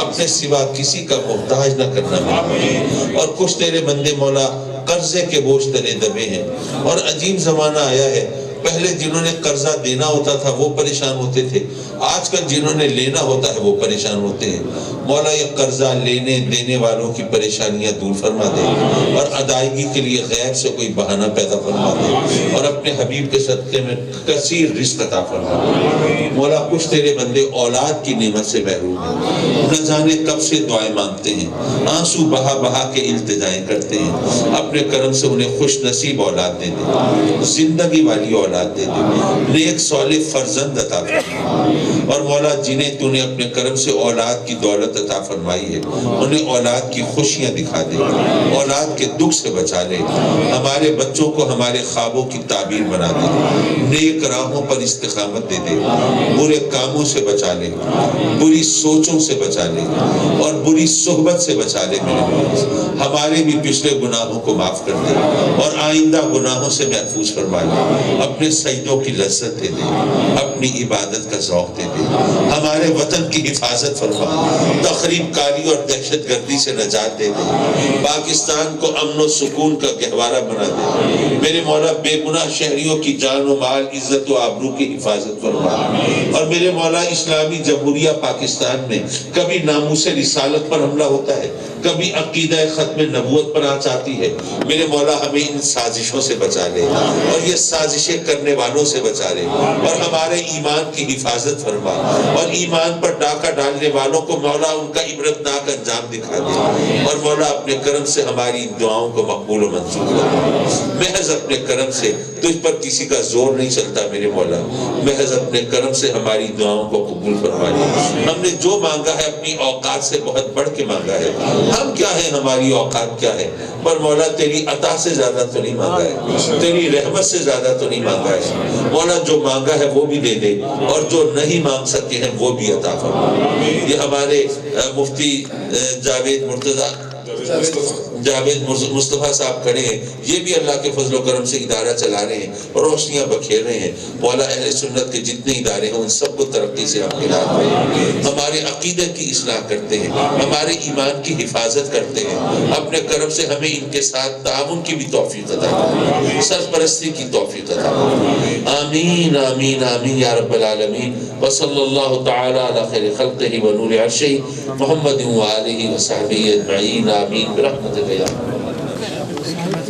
اپنے سوا کسی کا محتاج نہ کرنا ملے۔ اور کچھ تیرے بندے مولا قرضے کے بوجھ تلے دبے ہیں، اور عجیب زمانہ آیا ہے، پہلے جنہوں نے قرضہ دینا ہوتا تھا وہ پریشان ہوتے تھے، آج کل جنہوں نے لینا ہوتا ہے وہ پریشان ہوتے ہیں۔ مولا یہ قرضہ لینے دینے والوں کی پریشانیاں دور فرما دے، اور ادائیگی کے لیے غیب سے کوئی بہانہ پیدا فرما دے، اور اپنے حبیب کے صدقے میں کثیر رزق عطا فرما دے۔ مولا کچھ تیرے بندے اولاد کی نعمت سے محروم ہیں، نہ جانے کب سے دعائیں مانگتے ہیں، آنسو بہا بہا کے التجائیں کرتے ہیں۔ اپنے کرم سے انہیں خوش نصیب اولاد دے دے، زندگی والی اولاد دے دے، نیک صالح فرزند عطا فرما، اور مولا جنہیں تو نے اپنے کرم سے اولاد کی دولت عطا فرمائی ہے انہیں اولاد کی خوشیاں دکھا دے، اولاد کے دکھ سے بچا لے، ہمارے بچوں کو ہمارے خوابوں کی تعبیر بنا دے، نیک راہوں پر استقامت دے دے، برے کاموں سے بچا لے، بری سوچوں سے بچا لے، اور بری صحبت سے بچا لے۔ میرے مولا ہمارے بھی پچھلے گناہوں کو معاف کر دے، اور آئندہ گناہوں سے محفوظ فرما لے، اپنے سجدوں کی لذت دے دے، اپنی عبادت کا ذوق دے دے، ہمارے وطن کی حفاظت فرما، تخریب کاری اور دہشت گردی سے نجات دے دے، پاکستان کو امن و سکون کا گہوارہ بنا دے۔ میرے مولا بے گناہ شہریوں کی جان و مال، عزت و آبرو کی حفاظت فرما، اور میرے مولا اسلامی جمہوریہ پاکستان میں کبھی ناموس رسالت پر حملہ ہوتا ہے، کبھی عقیدہ ختم نبوت پر آنچ آتی ہے۔ میرے مولا ہمیں ان سازشوں سے بچا لے، اور یہ سازشیں کرنے والوں سے بچا لے، اور ہمارے ایمان کی حفاظت فرما، اور ایمان پر ڈاکہ ڈالنے والوں کو مولا ان کا عبرتناک انجام دکھا دے، اور مولا اپنے کرم سے ہماری دعاؤں کو مقبول و منظور فرما۔ محض اپنے کرم سے، تجھ پر کسی کا زور نہیں چلتا میرے مولا، محض اپنے کرم سے ہماری دعاؤں کو قبول فرما لے۔ ہم نے جو مانگا ہے اپنی اوقات سے بہت بڑھ کے مانگا ہے، ہم کیا ہیں، ہماری اوقات کیا ہے، پر مولا تیری عطا سے زیادہ تو نہیں مانگا ہے، تیری رحمت سے زیادہ تو نہیں مانگا ہے مولا، جو مانگا ہے وہ بھی دے دے اور جو نہیں مانگ سکے ہیں وہ بھی عطا فرما۔ یہ ہمارے مفتی جاوید مصطفیٰ صاحب کھڑے ہیں، یہ بھی اللہ کے فضل و کرم سے ادارہ چلا رہے ہیں، روشنیاں بکھیر رہے ہیں۔ مولا اہل سنت کے جتنے ادارے ہیں ان سب کو ترقی سے ہم ملا دیں، ہمارے عقیدے کی اصلاح کرتے ہیں، ہمارے ایمان کی حفاظت کرتے ہیں، اپنے کرم سے ہمیں ان کے ساتھ تعاون کی بھی توفیق عطا فرما، سرپرستی کی توفیق عطا فرما۔ آمین آمین آمین یا رب العالمین۔ وصلی اللہ تعالی علی خیر خلقہ ونور عرشہ محمد وآلہ وصحبہ اجمعین آمین برحمتک یا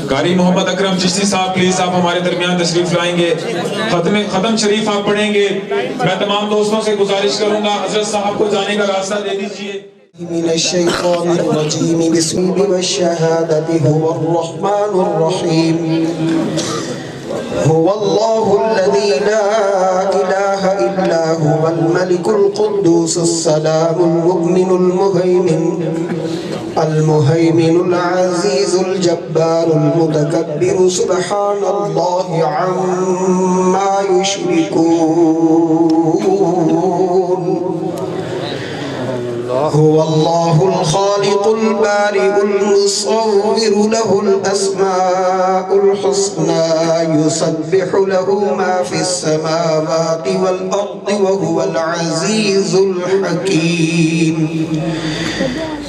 قاری محمد اکرم چشتی صاحب پلیز آپ ہمارے درمیان تشریف لائیں گے، ختم شریف آپ پڑھیں گے۔ میں تمام دوستوں سے گزارش کروں گا حضرت صاحب کو جانے کا راستہ دے دیجئے۔ من الشیطان الرجیم بسم اللہ والشہادة هو الرحمن الرحیم هو اللہ الذی لا الہ الا هو الملک القدوس السلام المؤمن المهيمن العزيز الجبار المتكبر سبحان الله عما يشركون هو الله الخالق البارئ المصور له الأسماء الحسنى يسبح له ما في السماوات والأرض وهو العزيز الحكيم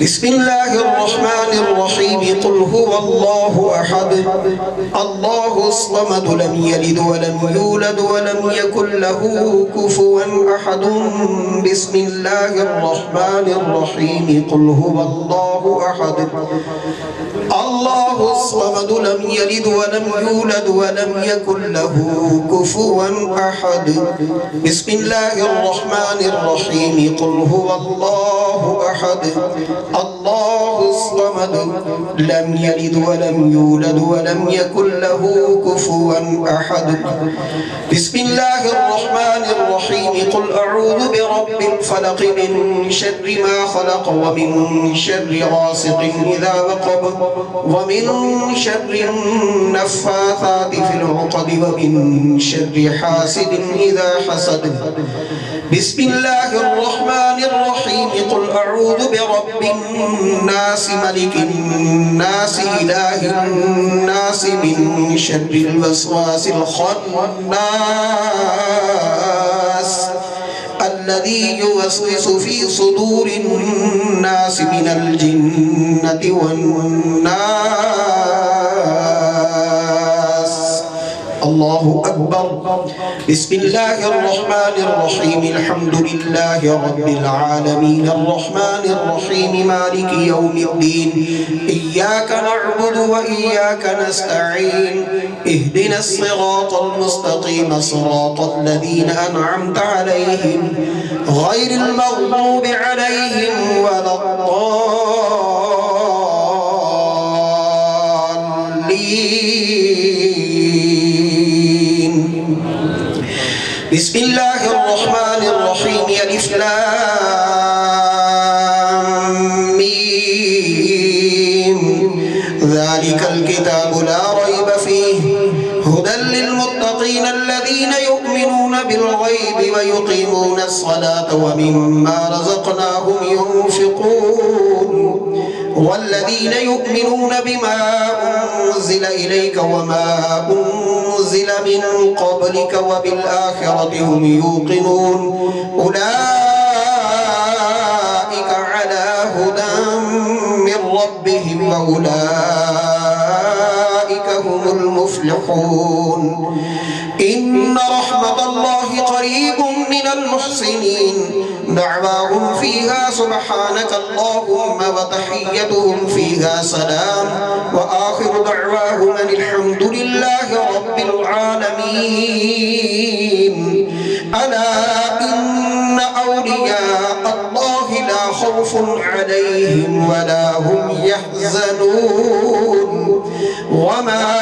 بسم الله الرحمن الرحيم قل هو الله أحد الله الصمد لم يلد ولم يولد ولم يكن له كفوا أحد بسم الله الرحمن الرحيم قل هو الله أحد الله الصمد لم يلد ولم يولد ولم يكن له كفوا أحد بسم الله الرحمن الرحيم قل هو الله أحد الله الصمد لم يلد ولم يولد ولم يكن له كفوا أحد بسم الله الرحمن الرحيم قل أعوذ برب الفلق من شر ما خلق ومن شر غاسق إذا وقب ومن شر النفاثات في العقد ومن شر حاسد إذا حسد بسم الله الرحمن الرحيم قل أعوذ برب الناس ملك الناس إله الناس من شر الوسواس الخناس الذي يوسوس في صدور الناس من الجنة والناس الله أكبر بسم الله الرحمن الرحيم الحمد لله رب العالمين الرحمن الرحيم مالك يوم الدين إياك نعبد وإياك نستعين اهدنا الصراط المستقيم صراط الذين أنعمت عليهم غير المغضوب عليهم ولا الضالين بسم الله الرحمن الرحيم ألف لام ميم ذلك الكتاب لا ريب فيه هدى للمتقين الذين يؤمنون بالغيب ويقيمون الصلاة ومما رزقناهم ينفقون والذين يؤمنون بما أنزل إليك وما أنزل من قبلك وبالآخرة هم يوقنون أولئك على هدى من ربهم وأولئك هم المفلحون إن رحمة الله قريب من المحسنين دعواهم فيها سبحانك اللهم وتحيتهم فيها سلام وآخر دعواهم أن الحمد لله رب العالمين ألا إن أولياء الله لا خوف عليهم ولا هم يحزنون وما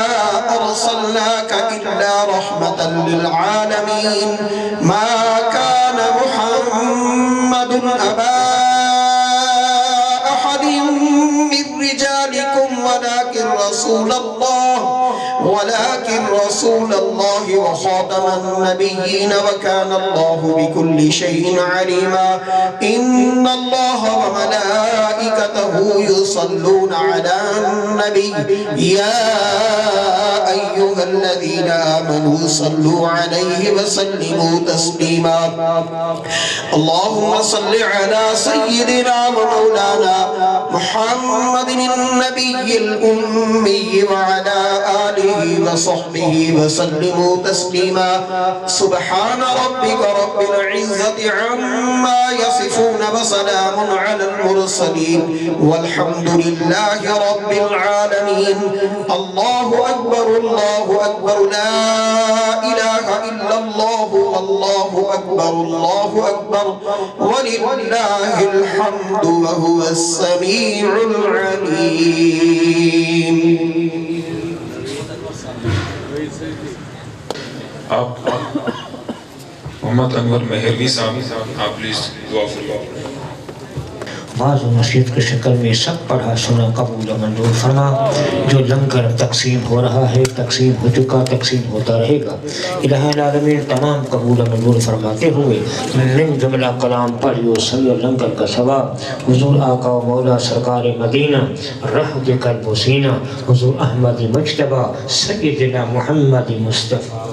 أرسلناك إلا رحمة للعالمين ما كان محمد أبا أحد ولكن رسول الله وخاتم النبيين وكان الله بكل شيء عليما إن الله وملائكته يصلون على النبي يا أيها الذين آمنوا صلوا عليه وسلموا تسليما اللهم صل على سيدنا ومولانا محمد النبي الأمي وعلى آله وصحبه وسلموا تسليما سبحان ربك رب العزة عما يصفون وسلام على المرسلين والحمد لله رب العالمين الله أكبر لا إله إلا الله والله أكبر ولله الحمد وهو السميع العليم آپ محمد انور مہروی صاحب آپ پلیز دعا فرمائیں واضح و نصیحت کی شکل میں سب پڑھا سنا قبول و منظور فرما جو لنگر تقسیم ہو رہا ہے تقسیم ہو چکا تقسیم ہوتا رہے گا الہ العالمین تمام قبول و منظور فرماتے ہوئے من جملہ کلام پڑھیو سوی لنگر کا ثواب حضور آقا و مولا سرکار مدینہ رحمت قلب و سینہ حضور احمد مجتبی سیدنا محمد مصطفیٰ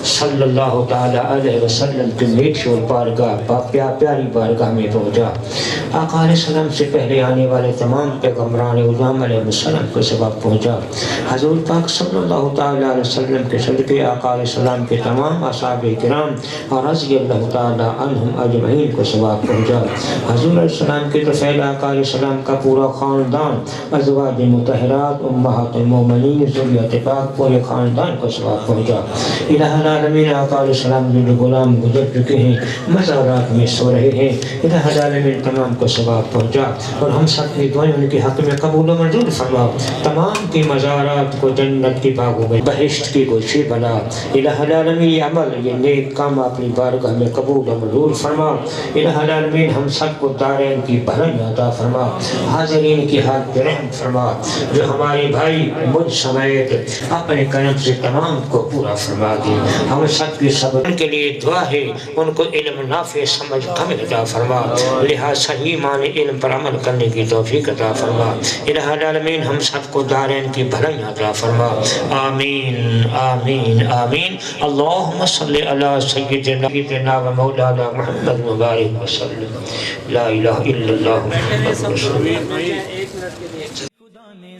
صلی اللہ تعالی علیہ وسلم کے نیک اور بارگاہ پیاری بارگاہ میں پہنچا آقا علیہ السلام سے پہلے آنے والے تمام پیغمبران اعظم علیہ السلام کو سبب پہنچا حضور پاک صلی اللہ تعالی علیہ وسلم کے صدقے آقا علیہ السلام کے تمام اصحاب کرام اور رضی اللہ تعالی عنہم اجمعین کو سبب پہنچا حضور علیہ السلام کے طفیل آقا علیہ السلام کا پورا خاندان ازواج مطہرات امہات المومنین ذریت پاک پورے خاندان کو سبب پہنچا الہ العالمین آقا علیہ السلام جو غلام گزر چکے ہیں مزارات میں سو رہے ہیں الہ العالمین تمام کو ثواب پہنچا اور ہم سب کی دعائیں ان کے حق میں قبول و منظور فرما تمام کی مزارات کو جنت کی باغوں میں بہشت کی گلشیں بنا الہ العالمین یہ عمل یہ نیک کام اپنی بارگاہ میں قبول و منظور فرما الہ العالمین ہم سب کو دارین کی بھلائی عطا فرما حاضرین کی حال پہ رحم فرما جو ہمارے بھائی مجھ سمیت اپنے کرم سے تمام کو پورا فرما دے ہم سب کی صبر کے لیے دعا ہے ان کو علم نافع سمجھ کامل عطا فرما لہذا صحیح معنی علم پر عمل کرنے کی توفیق عطا فرما الہ العالمین ہم سب کو دارین کی بھلائی عطا فرما آمین آمین آمین اللہم صلی علی سیدنا و مولانا محمد مبارک وسلم لا الہ الا اللہ محمد رسول اللہ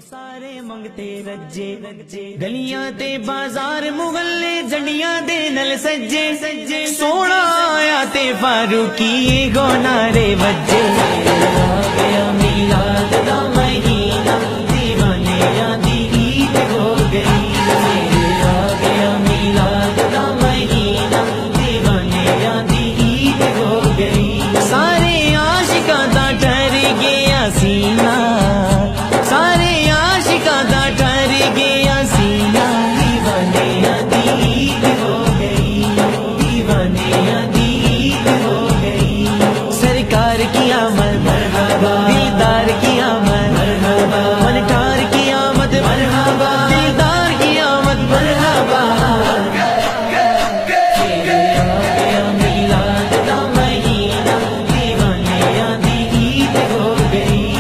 سارے منگتے رجے گلیاں تے بازار مغلے جنڈیاں دے نل سجے سونا آیا تے فاروقی گونارے وجے گیا میلاد دا مہینہ دیوانیاں دی عید ہو گئی گیا میلاد دا مہینہ دیوانیاں دی عید ہو گئی سارے عاشقاں دا ٹر گیا سینہ سارے عاشقاں دا ٹر گیا سینہ دیوانیاں دی عید ہو گئی دیوانیاں دی عید ہو گئی سرکار کی آمد مرحبا دلدار کی آمد مرحبا منٹار کی آمد مرحبا دلدار کی آمد مرحبا گیا میلاد دا مہینہ دیوانیاں دی عید ہو گئی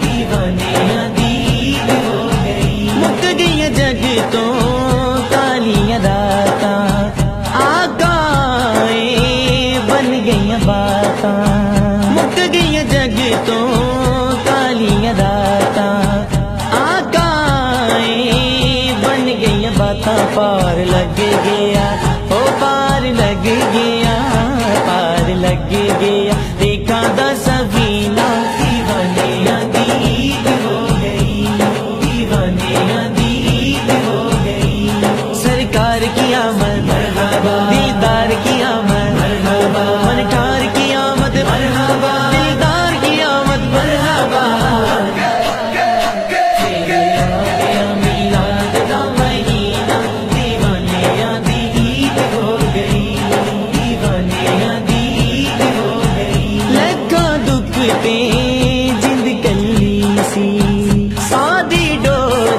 دیوانیاں دی عید ہو گئی مک گئی جگ تو کالیاں راتاں آقائے بن گئی باتاں مک گئی جگ تو کالیاں راتاں آقائے بن گئی باتاں پار لگ گیا او پار لگ گیا پار لگ گیا دیکھا دا سفینہ دیوانیاں دی عید ہو گئی دیوانیاں دی عید ہو گئی سرکار کی آمد مرحبا دلدار کی آمد مرحبا منٹار کی آمد مرحبا دلدار کی آمد مرحبا گیا میلاد دا مہینہ دیوانیاں دی عید ہو گئی دیوانیاں دی عید ہو گئی لگا دکھ تے جند کلی سی سادی ڈور